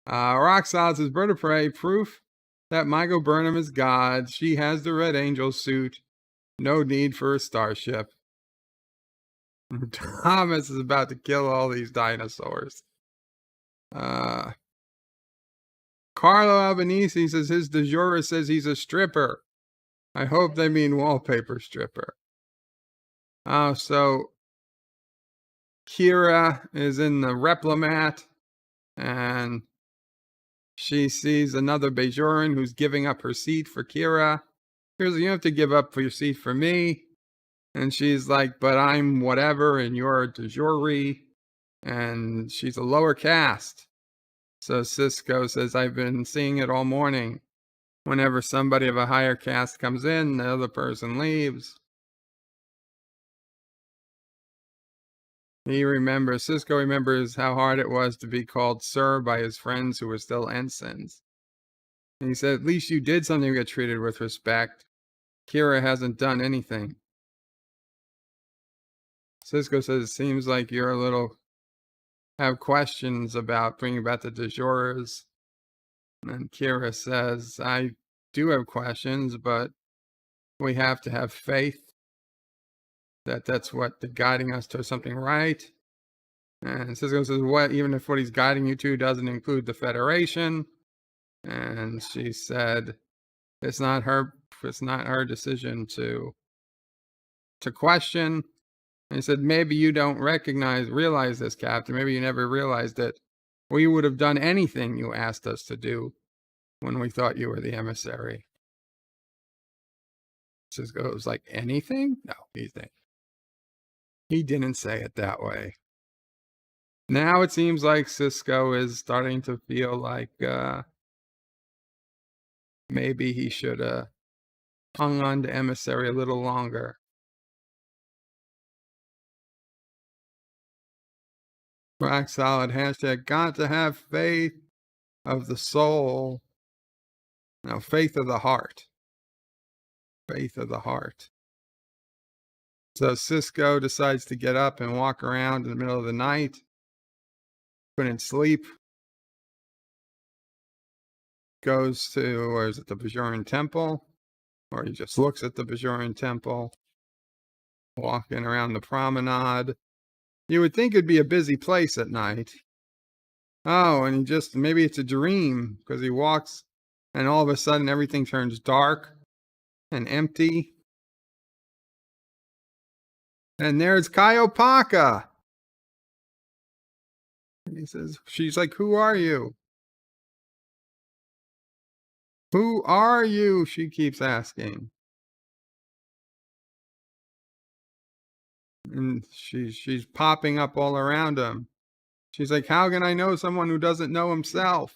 [SPEAKER 3] Rock Solid says, Bird of Prey, proof that Michael Burnham is God. She has the Red Angel suit. No need for a starship. Thomas is about to kill all these dinosaurs. Carlo Albanese says his de jure says he's a stripper. I hope they mean wallpaper stripper. So Kira is in the replimat, and she sees another Bajoran who's giving up her seat for Kira. Here's, you have to give up your seat for me. And she's like, but I'm whatever, and you're a de jure. And she's a lower caste. So Sisko says, I've been seeing it all morning. Whenever somebody of a higher caste comes in, the other person leaves. Sisko remembers how hard it was to be called sir by his friends who were still ensigns. And he said, at least you did something to get treated with respect. Kira hasn't done anything. Sisko says, it seems like you're have questions about bringing back the de jures. And Kira says, I do have questions, but we have to have faith that that's what the guiding us to something right. And Sisko says, what, even if what he's guiding you to doesn't include the Federation? And she said, it's not her decision to question. And he said, maybe you don't realize this, Captain. Maybe you never realized that we would have done anything you asked us to do when we thought you were the emissary. Sisko was like, anything? No, he didn't say it that way. Now it seems like Sisko is starting to feel like maybe he should have hung on to Emissary a little longer. Rock solid hashtag, got to have faith of the soul. No, faith of the heart. Faith of the heart. So Sisko decides to get up and walk around in the middle of the night. Couldn't sleep. Goes to, or is it the Bajoran temple? Or he just looks at the Bajoran temple. Walking around the promenade. You would think it'd be a busy place at night. Oh, and maybe it's a dream, because he walks and all of a sudden everything turns dark and empty. And there's Qapla. He says, she's like, who are you? Who are you? She keeps asking. And she's popping up all around him. She's like, how can I know someone who doesn't know himself?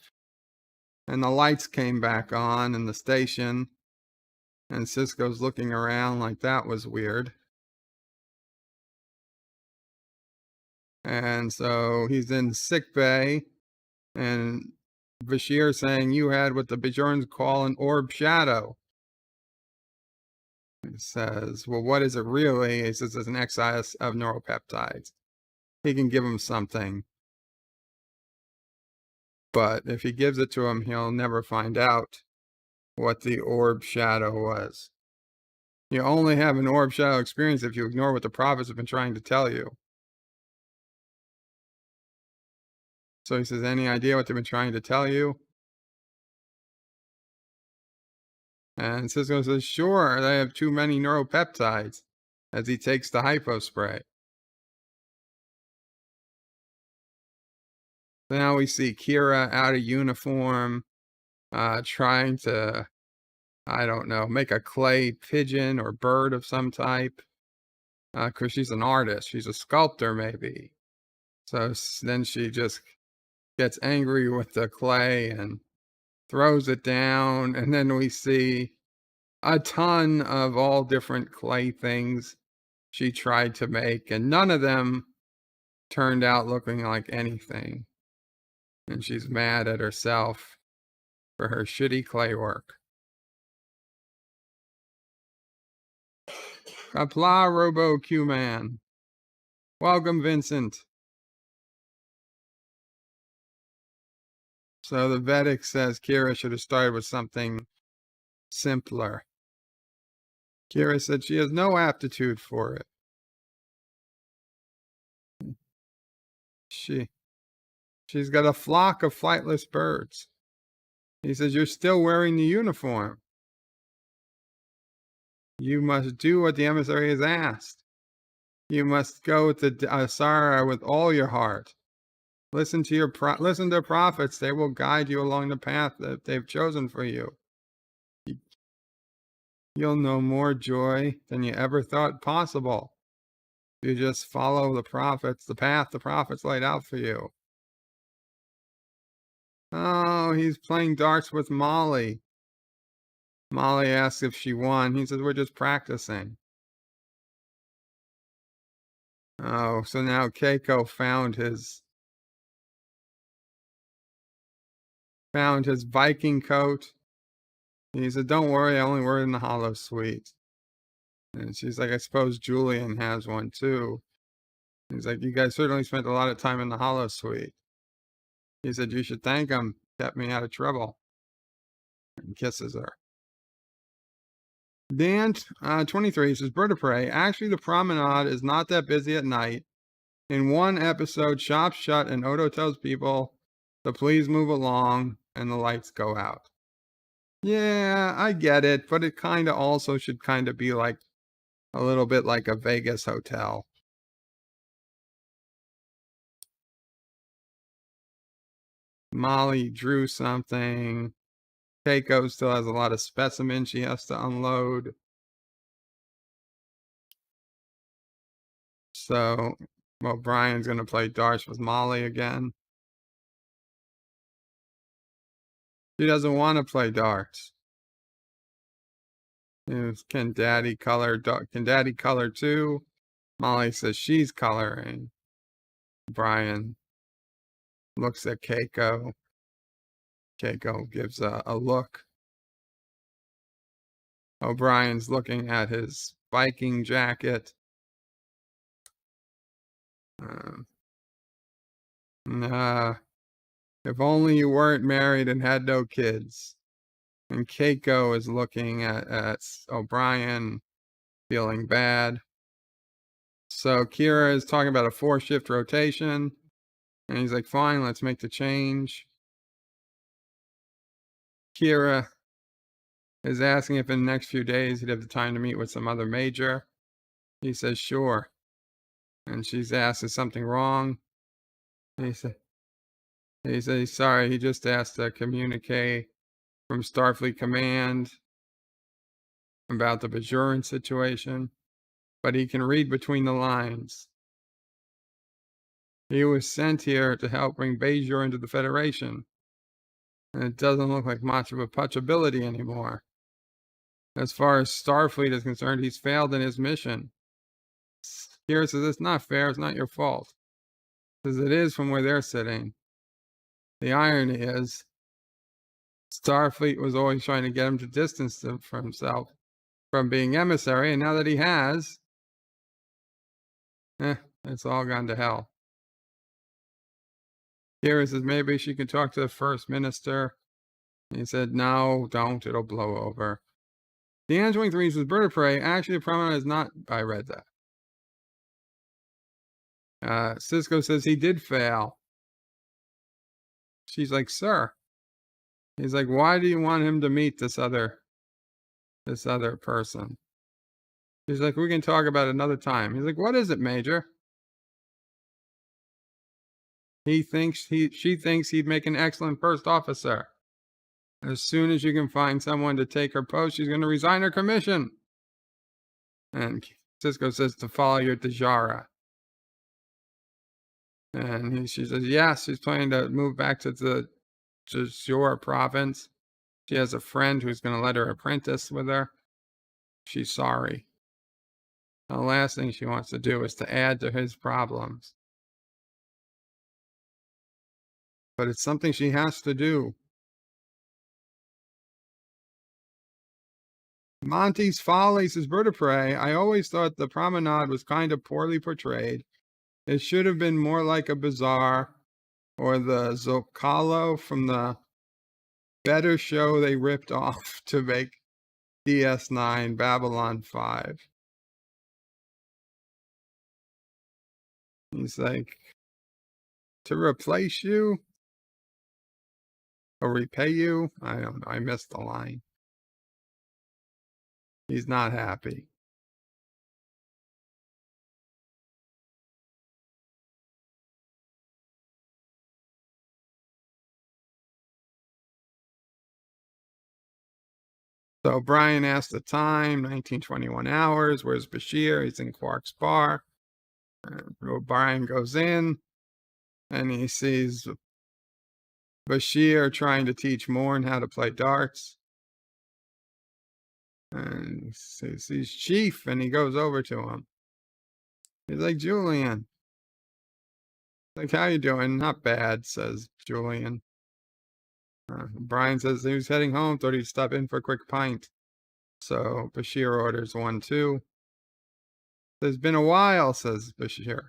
[SPEAKER 3] And the lights came back on in the station. And Sisko's looking around like that was weird. And so he's in sick bay. And Bashir saying, you had what the Bajorans call an orb shadow. He says, well, what is it really? He says it's an excess of neuropeptides. He can give him something. But if he gives it to him, he'll never find out what the orb shadow was. You only have an orb shadow experience if you ignore what the prophets have been trying to tell you. So he says, any idea what they've been trying to tell you? And Sisko says, sure, they have too many neuropeptides, as he takes the hypo spray. So now we see Kira out of uniform, trying to, I don't know, make a clay pigeon or bird of some type. Because she's an artist. She's a sculptor, maybe. So then she just gets angry with the clay and throws it down. And then we see a ton of all different clay things she tried to make. And none of them turned out looking like anything. And she's mad at herself for her shitty clay work. Qapla Robo Q-Man. Welcome, Vincent. So the Vedic says Kira should have started with something simpler. Kira said she has no aptitude for it. She's got a flock of flightless birds. He says, you're still wearing the uniform. You must do what the emissary has asked. You must go to Asara with all your heart. Listen to prophets. They will guide you along the path that they've chosen for you. You'll know more joy than you ever thought possible. You just follow the prophets, the path the prophets laid out for you. Oh, he's playing darts with Molly. Molly asks if she won. He says, we're just practicing. Oh, so now Keiko found his Viking coat. He said, don't worry, I only wear it in the hollow suite. And she's like, I suppose Julian has one too. He's like, you guys certainly spent a lot of time in the hollow suite. He said, you should thank him. Kept me out of trouble. And kisses her. Dan 23 says, Bird of Prey, actually the promenade is not that busy at night. In one episode, shops shut and Odo tells people to please move along and the lights go out. Yeah, I get it, but it kind of also should kind of be like a little bit like a Vegas hotel. Molly drew something. Keiko still has a lot of specimens she has to unload. So, well, Brian's going to play darts with Molly again. She doesn't want to play darts. Can Daddy color? Can Daddy color too? Molly says she's coloring. Brian looks at Keiko. Keiko gives a look. O'Brien's looking at his Viking jacket. If only you weren't married and had no kids. And Keiko is looking at O'Brien, feeling bad. So Kira is talking about a 4-shift rotation. And he's like, fine, let's make the change. Kira is asking if in the next few days he'd have the time to meet with some other major. He says, sure. And she's asked, is something wrong? He says, he's sorry, he just asked to communicate from Starfleet Command about the Bajoran situation, but he can read between the lines. He was sent here to help bring Bajoran to the Federation, and it doesn't look like much of a touchability anymore. As far as Starfleet is concerned, he's failed in his mission. Kira says, it's not fair, it's not your fault. Says it is from where they're sitting. The irony is, Starfleet was always trying to get him to distance from himself from being emissary, and now that he has, it's all gone to hell. Kira says maybe she could talk to the First Minister. He said, no, don't, it'll blow over. The answering 3 says, Bird of Prey, actually the promenade is not, I read that. Sisko says he did fail. She's like, sir. He's like, why do you want him to meet this other person? She's like, we can talk about it another time. He's like, what is it, Major? She thinks he'd make an excellent first officer. As soon as you can find someone to take her post, she's going to resign her commission. And Sisko says to follow your Dejara. And she says, yes, she's planning to move back to the Jazor province. She has a friend who's going to let her apprentice with her. She's sorry. The last thing she wants to do is to add to his problems. But it's something she has to do. Monty's Folly says, Bird of Prey, I always thought the promenade was kind of poorly portrayed. It should have been more like a bazaar or the Zocalo from the better show they ripped off to make DS9 Babylon 5. He's like, to replace you or repay you. I don't know. I missed the line. He's not happy. So Brian asked the time, 1921 hours. Where's Bashir? He's in Quark's bar. And Brian goes in and he sees Bashir trying to teach Morn how to play darts. And he sees Chief and he goes over to him. He's like, Julian. Like, how you doing? Not bad, says Julian. Brian says he was heading home, thought he'd stop in for a quick pint. So Bashir orders 1, 2. It's been a while, says Bashir.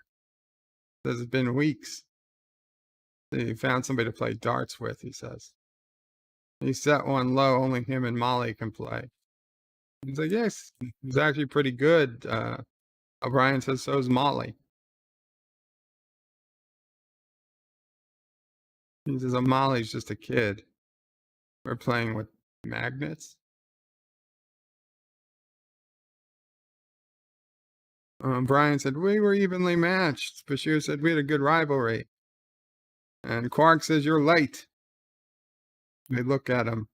[SPEAKER 3] Says it's been weeks. He found somebody to play darts with, he says. He set one low, only him and Molly can play. He's like, yes, he's actually pretty good. O'Brien says, so is Molly. He says, oh, Molly's just a kid. We're playing with magnets. Brian said, we were evenly matched. Bashir said, we had a good rivalry. And Quark says, you're late. They look at him.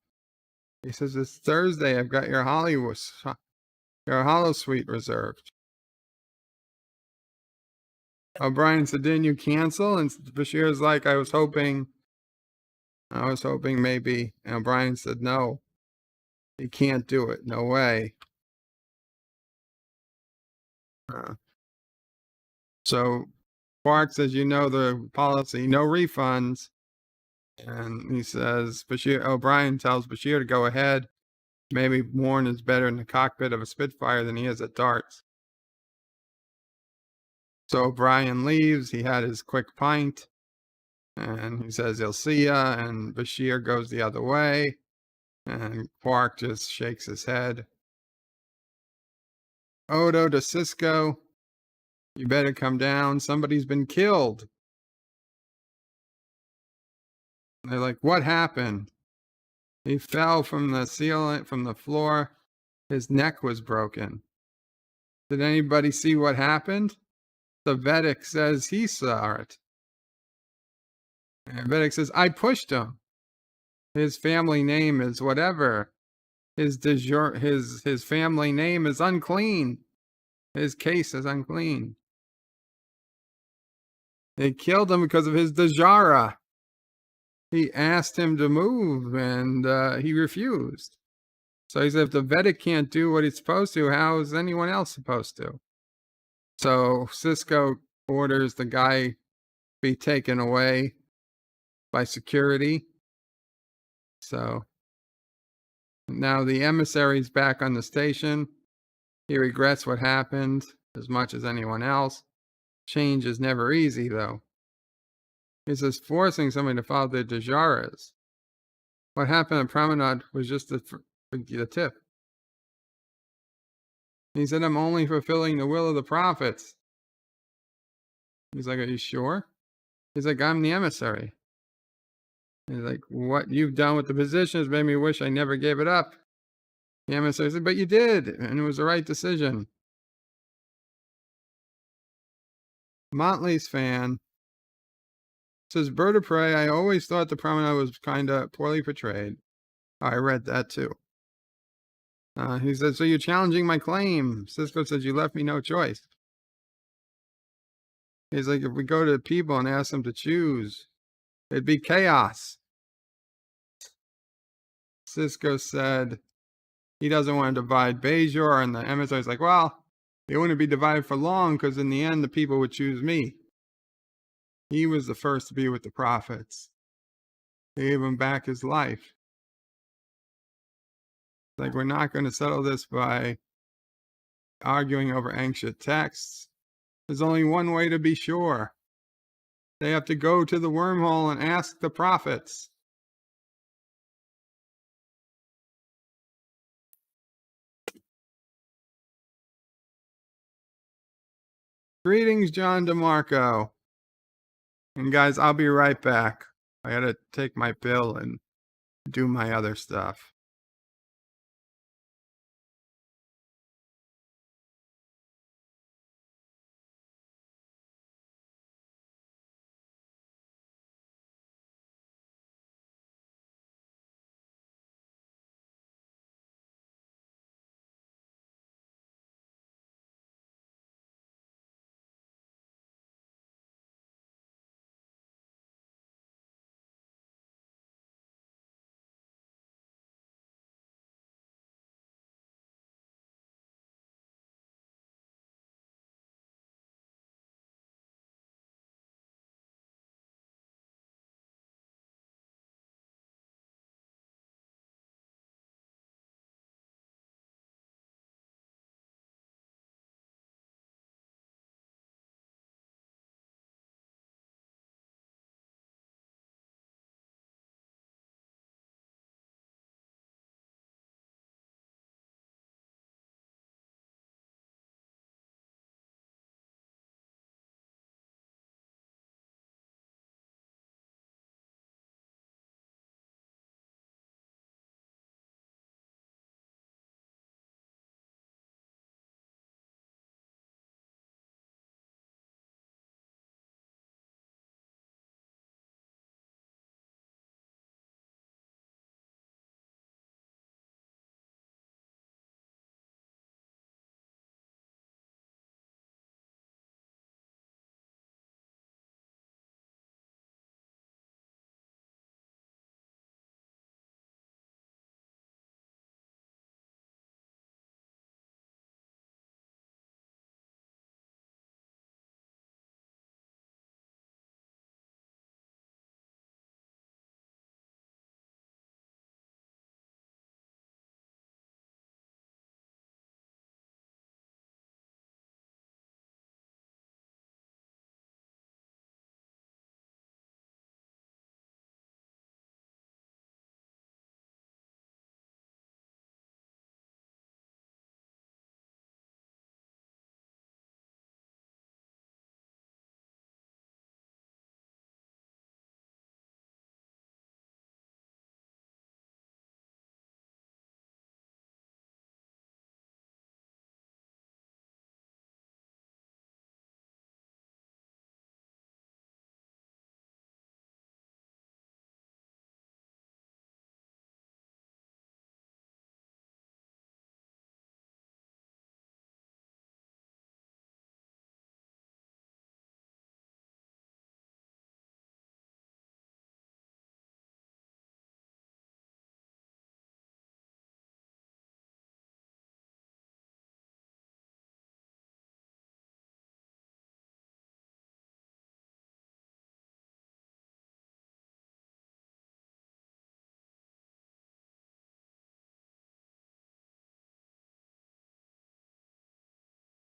[SPEAKER 3] He says, it's Thursday. I've got your Hollow Suite reserved. O'Brien said, didn't you cancel? And Bashir's like, I was hoping maybe. And O'Brien said, no, he can't do it. No way. So Quark says, you know the policy, no refunds. And he says, O'Brien tells Bashir to go ahead. Maybe Morn is better in the cockpit of a Spitfire than he is at darts. So O'Brien leaves. He had his quick pint. And he says, he'll see ya. And Bashir goes the other way. And Quark just shakes his head. Odo to Sisko. You better come down. Somebody's been killed. They're like, what happened? He fell from the ceiling, from the floor. His neck was broken. Did anybody see what happened? The Vedic says he saw it. And Vedic says, I pushed him. His family name is whatever. His family name is unclean. His case is unclean. They killed him because of his Dajara. He asked him to move and he refused. So he said, if the Vedic can't do what he's supposed to, how is anyone else supposed to? So Sisko orders the guy be taken away by security. So now the emissary's back on the station. He regrets what happened as much as anyone else. Change is never easy, though. He says forcing somebody to follow their Dajaras. What happened at Promenade was just the tip. He said, I'm only fulfilling the will of the prophets. He's like, are you sure? He's like, I'm the emissary. He's like, what you've done with the position has made me wish I never gave it up. The emissary said, but you did, and it was the right decision. Motley's fan says, Bird of Prey, I always thought the Promenade was kind of poorly portrayed. I read that too. He says, so you're challenging my claim. Sisko says, you left me no choice. He's like, if we go to people and ask them to choose, it'd be chaos. Sisko said he doesn't want to divide Bajor, and the emissary's like, well, they wouldn't be divided for long because in the end, the people would choose me. He was the first to be with the prophets. They gave him back his life. Like, we're not going to settle this by arguing over ancient texts. There's only one way to be sure. They have to go to the wormhole and ask the prophets. Greetings, John DeMarco. And guys, I'll be right back. I gotta take my pill and do my other stuff.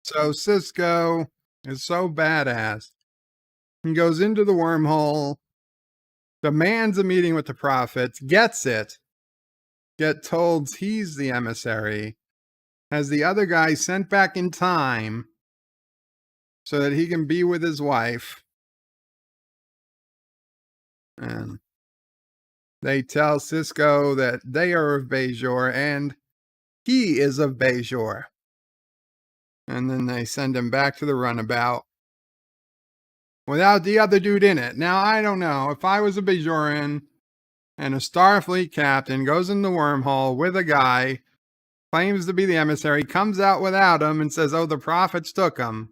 [SPEAKER 3] So Sisko is so badass. He goes into the wormhole, demands a meeting with the prophets, gets it, get told he's the emissary, has the other guy sent back in time so that he can be with his wife. And they tell Sisko that they are of Bajor and he is of Bajor. And then they send him back to the runabout without the other dude in it. Now, I don't know. If I was a Bajoran and a Starfleet captain goes in the wormhole with a guy, claims to be the emissary, comes out without him and says, oh, the prophets took him.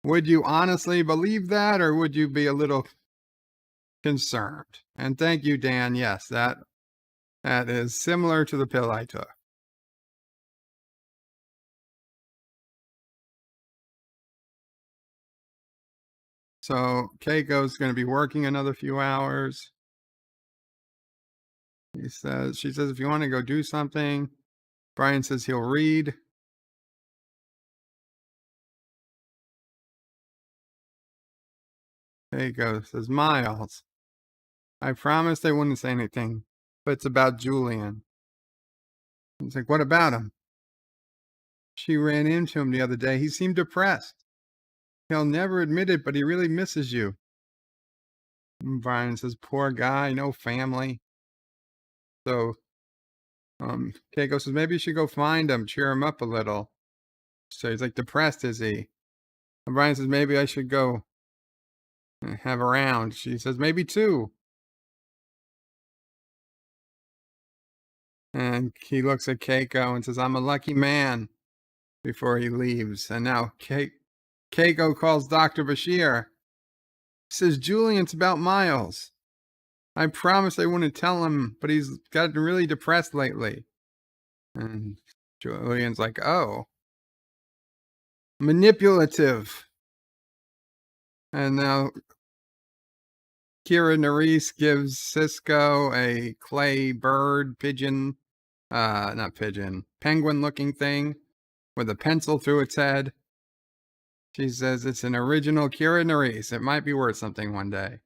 [SPEAKER 3] Would you honestly believe that, or would you be a little concerned? And thank you, Dan. Yes, that is similar to the pill I took. So Keiko's going to be working another few hours. She says, if you want to go do something, Brian says he'll read. Keiko says, Miles, I promised I wouldn't say anything, but it's about Julian. He's like, what about him? She ran into him the other day. He seemed depressed. he'll never admit it, but he really misses you. And Brian says, poor guy, no family. So Keiko says, maybe you should go find him, cheer him up a little. So he's like, depressed, is he? And Brian says, maybe I should go have a round. She says, maybe two. And he looks at Keiko and says, I'm a lucky man, before he leaves. And now Keiko calls Dr. Bashir. Says, Julian's about Miles. I promised I wouldn't tell him, but he's gotten really depressed lately. And Julian's like, oh. Manipulative. And now Kira Nerys gives Sisko a clay bird, pigeon, not pigeon, penguin-looking thing with a pencil through its head. She says it's an original Kira Nerys. It might be worth something one day.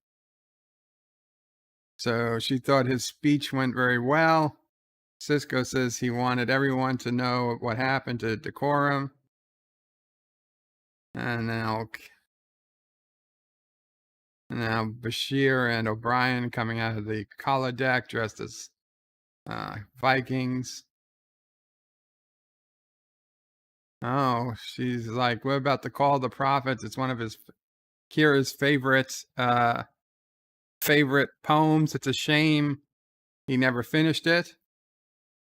[SPEAKER 3] So she thought his speech went very well. Sisko says he wanted everyone to know what happened to Decorum. And now Bashir and O'Brien coming out of the Qapla deck dressed as Vikings. Oh, she's like, what about the Call of the Prophets? It's one of Kira's favorite poems. It's a shame he never finished it.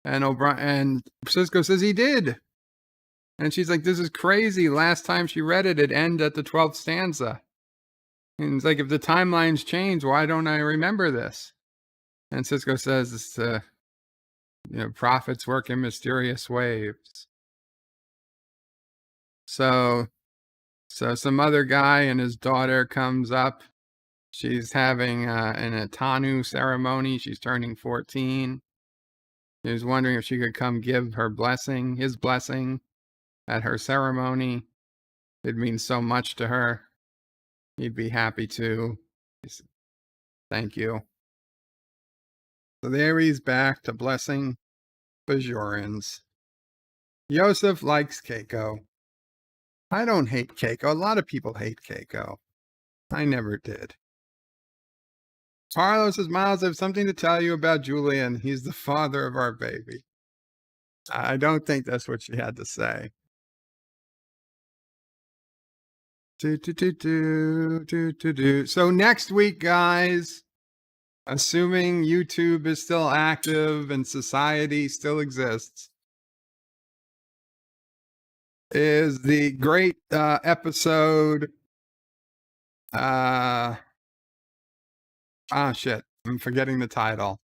[SPEAKER 3] And Sisko says he did. And she's like, this is crazy. Last time she read it, it ended at the 12th stanza. And it's like, if the timelines change, why don't I remember this? And Sisko says, it's, prophets work in mysterious ways. So some other guy and his daughter comes up. She's having an Atanu ceremony. She's turning 14. He was wondering if she could come give her blessing, his blessing, at her ceremony. It means so much to her. He'd be happy to. Thank you. So there he's back to blessing Bajorans. Yosef likes Keiko. I don't hate Keiko. A lot of people hate Keiko. I never did. Carlos says, Miles, I have something to tell you about Julian. He's the father of our baby. I don't think that's what she had to say. So next week, guys, assuming YouTube is still active and society still exists, is the great episode. Shit. I'm forgetting the title.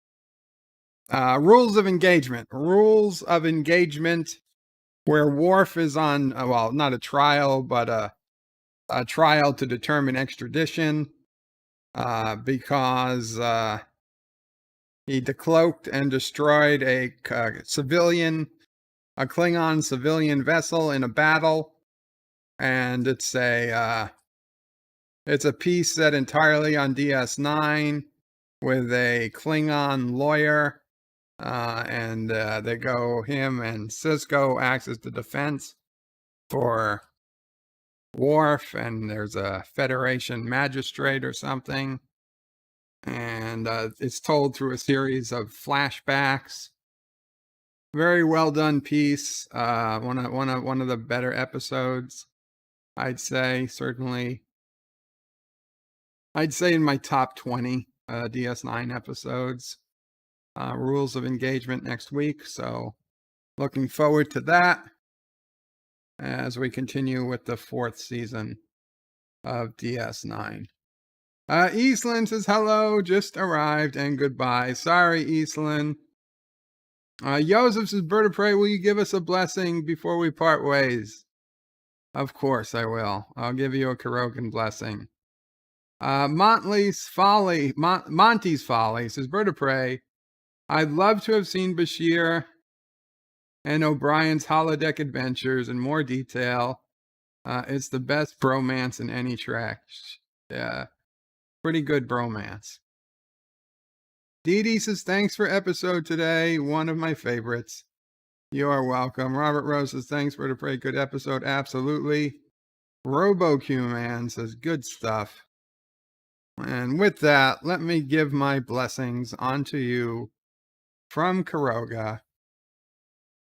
[SPEAKER 3] Rules of Engagement. Rules of Engagement, where Worf is on, well, not a trial, but a trial to determine extradition because he decloaked and destroyed a Klingon civilian vessel in a battle. And it's a piece set entirely on DS9 with a Klingon lawyer. And him and Sisko acts as the defense for Worf, and there's a Federation magistrate or something. And it's told through a series of flashbacks. Very well done piece. One of the better episodes, I'd say. Certainly, I'd say in my top 20 DS9 episodes. Rules of Engagement next week. So looking forward to that as we continue with the 4th season of DS9. Eastland says hello, just arrived, and goodbye. Sorry, Eastland. Joseph says, Bird of Prey, will you give us a blessing before we part ways? Of course I will. I'll give you a Kurokan blessing. Monty's Folly says, Bird of Prey, I'd love to have seen Bashir and O'Brien's holodeck adventures in more detail. It's the best bromance in any track. Yeah, pretty good bromance. Dee Dee says, thanks for episode today. One of my favorites. You are welcome. Robert Rose says, thanks for the pretty good episode. Absolutely. RoboQ Man says, good stuff. And with that, let me give my blessings unto you from Karoga.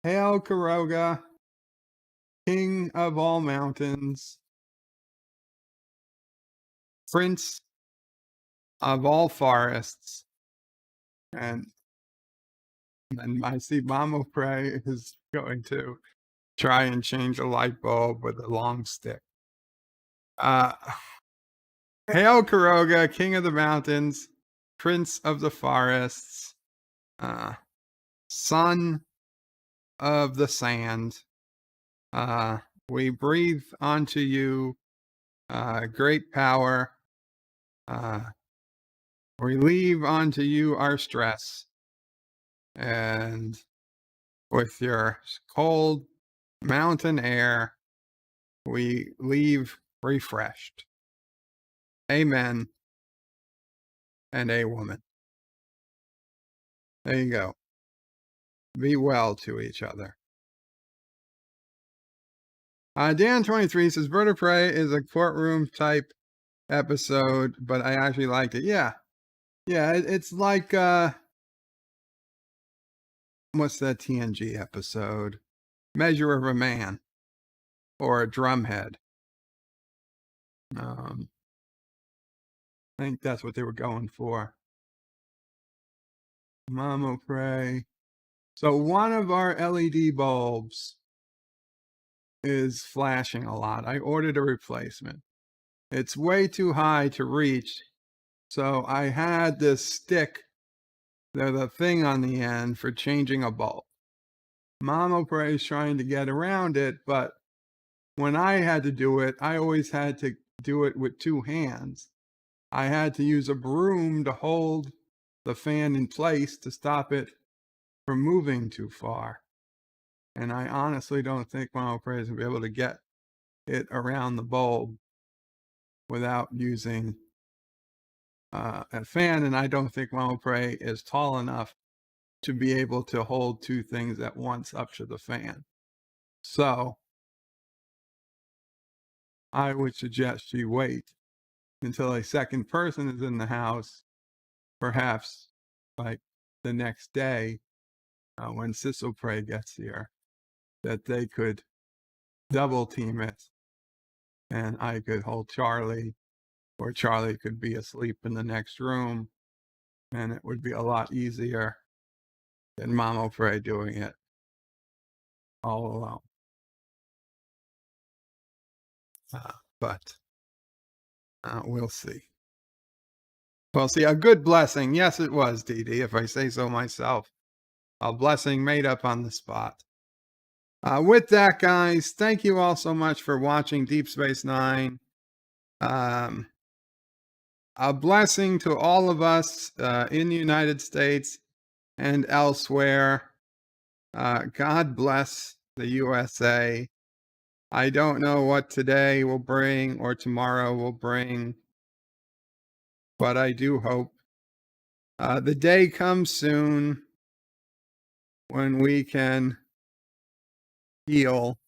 [SPEAKER 3] Hail Karoga, King of all mountains, Prince of all forests. And I see Mama Prey is going to try and change a light bulb with a long stick. Hail Karoga, King of the mountains, Prince of the forests, Son of the sand. We breathe onto you great power. Relieve onto you our stress. And with your cold mountain air, we leave refreshed. Amen. And a woman. There you go. Be well to each other. Dan23 says, Bird of Prey is a courtroom type episode, but I actually liked it. Yeah. Yeah, it's like, what's that TNG episode? Measure of a Man. Or a Drumhead. I think that's what they were going for. Mama Prey. So one of our LED bulbs is flashing a lot. I ordered a replacement. It's way too high to reach. So I had this stick, there's a thing on the end for changing a bulb. Mama Prey is trying to get around it, but when I had to do it, I always had to do it with two hands. I had to use a broom to hold the fan in place to stop it from moving too far. And I honestly don't think Mama Prey is going to be able to get it around the bulb without using a fan. And I don't think Mama Prey is tall enough to be able to hold two things at once up to the fan. So I would suggest she wait until a second person is in the house, perhaps like the next day when Sisko Prey gets here, that they could double team it and I could hold Charlie, or Charlie could be asleep in the next room, and it would be a lot easier than Mama Prey doing it all alone. But we'll see. Well, see, a good blessing. Yes, it was, Dee Dee, if I say so myself. A blessing made up on the spot. With that, guys, thank you all so much for watching Deep Space Nine. A blessing to all of us in the United States and elsewhere. God bless the USA. I don't know what today will bring or tomorrow will bring, but I do hope the day comes soon when we can heal.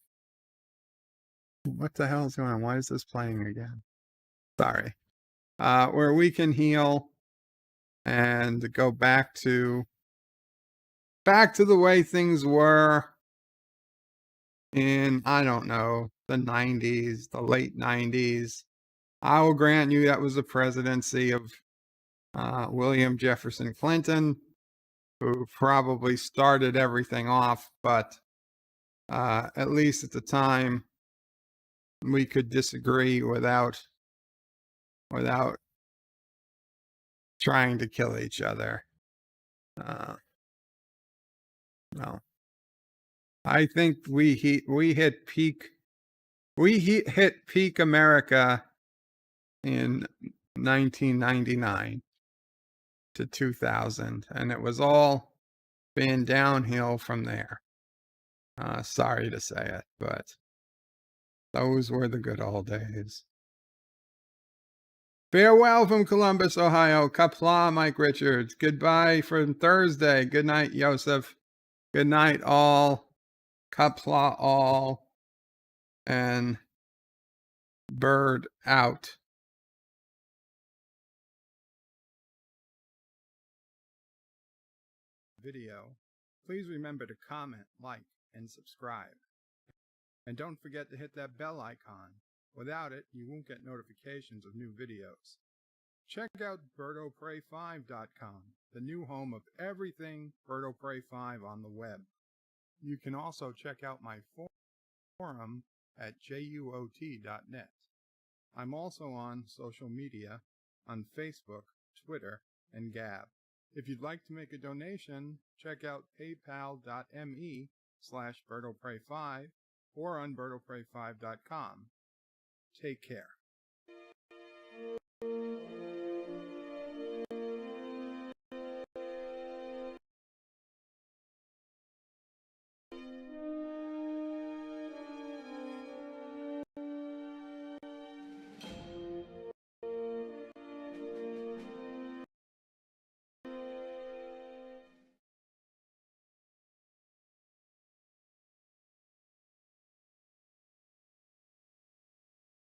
[SPEAKER 3] What the hell is going on? Why is this playing again? Sorry. Where we can heal and go back to the way things were in, I don't know, the 90s, the late 90s. I will grant you that was the presidency of William Jefferson Clinton, who probably started everything off, but at least at the time, we could disagree without trying to kill each other. No, I think we hit peak America in 1999 to 2000, and it was all been downhill from there. Sorry to say it, but those were the good old days. Farewell from Columbus, Ohio. Qapla, Mike Richards. Goodbye from Thursday. Good night, Joseph. Good night, all. Qapla, all. And Bird out. Video, please remember to comment, like, and subscribe. And don't forget to hit that bell icon. Without it, you won't get notifications of new videos. Check out BirdoPrey5.com, the new home of everything Birdo Prey 5 on the web. You can also check out my forum at juot.net. I'm also on social media on Facebook, Twitter, and Gab. If you'd like to make a donation, check out paypal.me/BirdoPrey5 or on BirdoPrey5.com. Take care.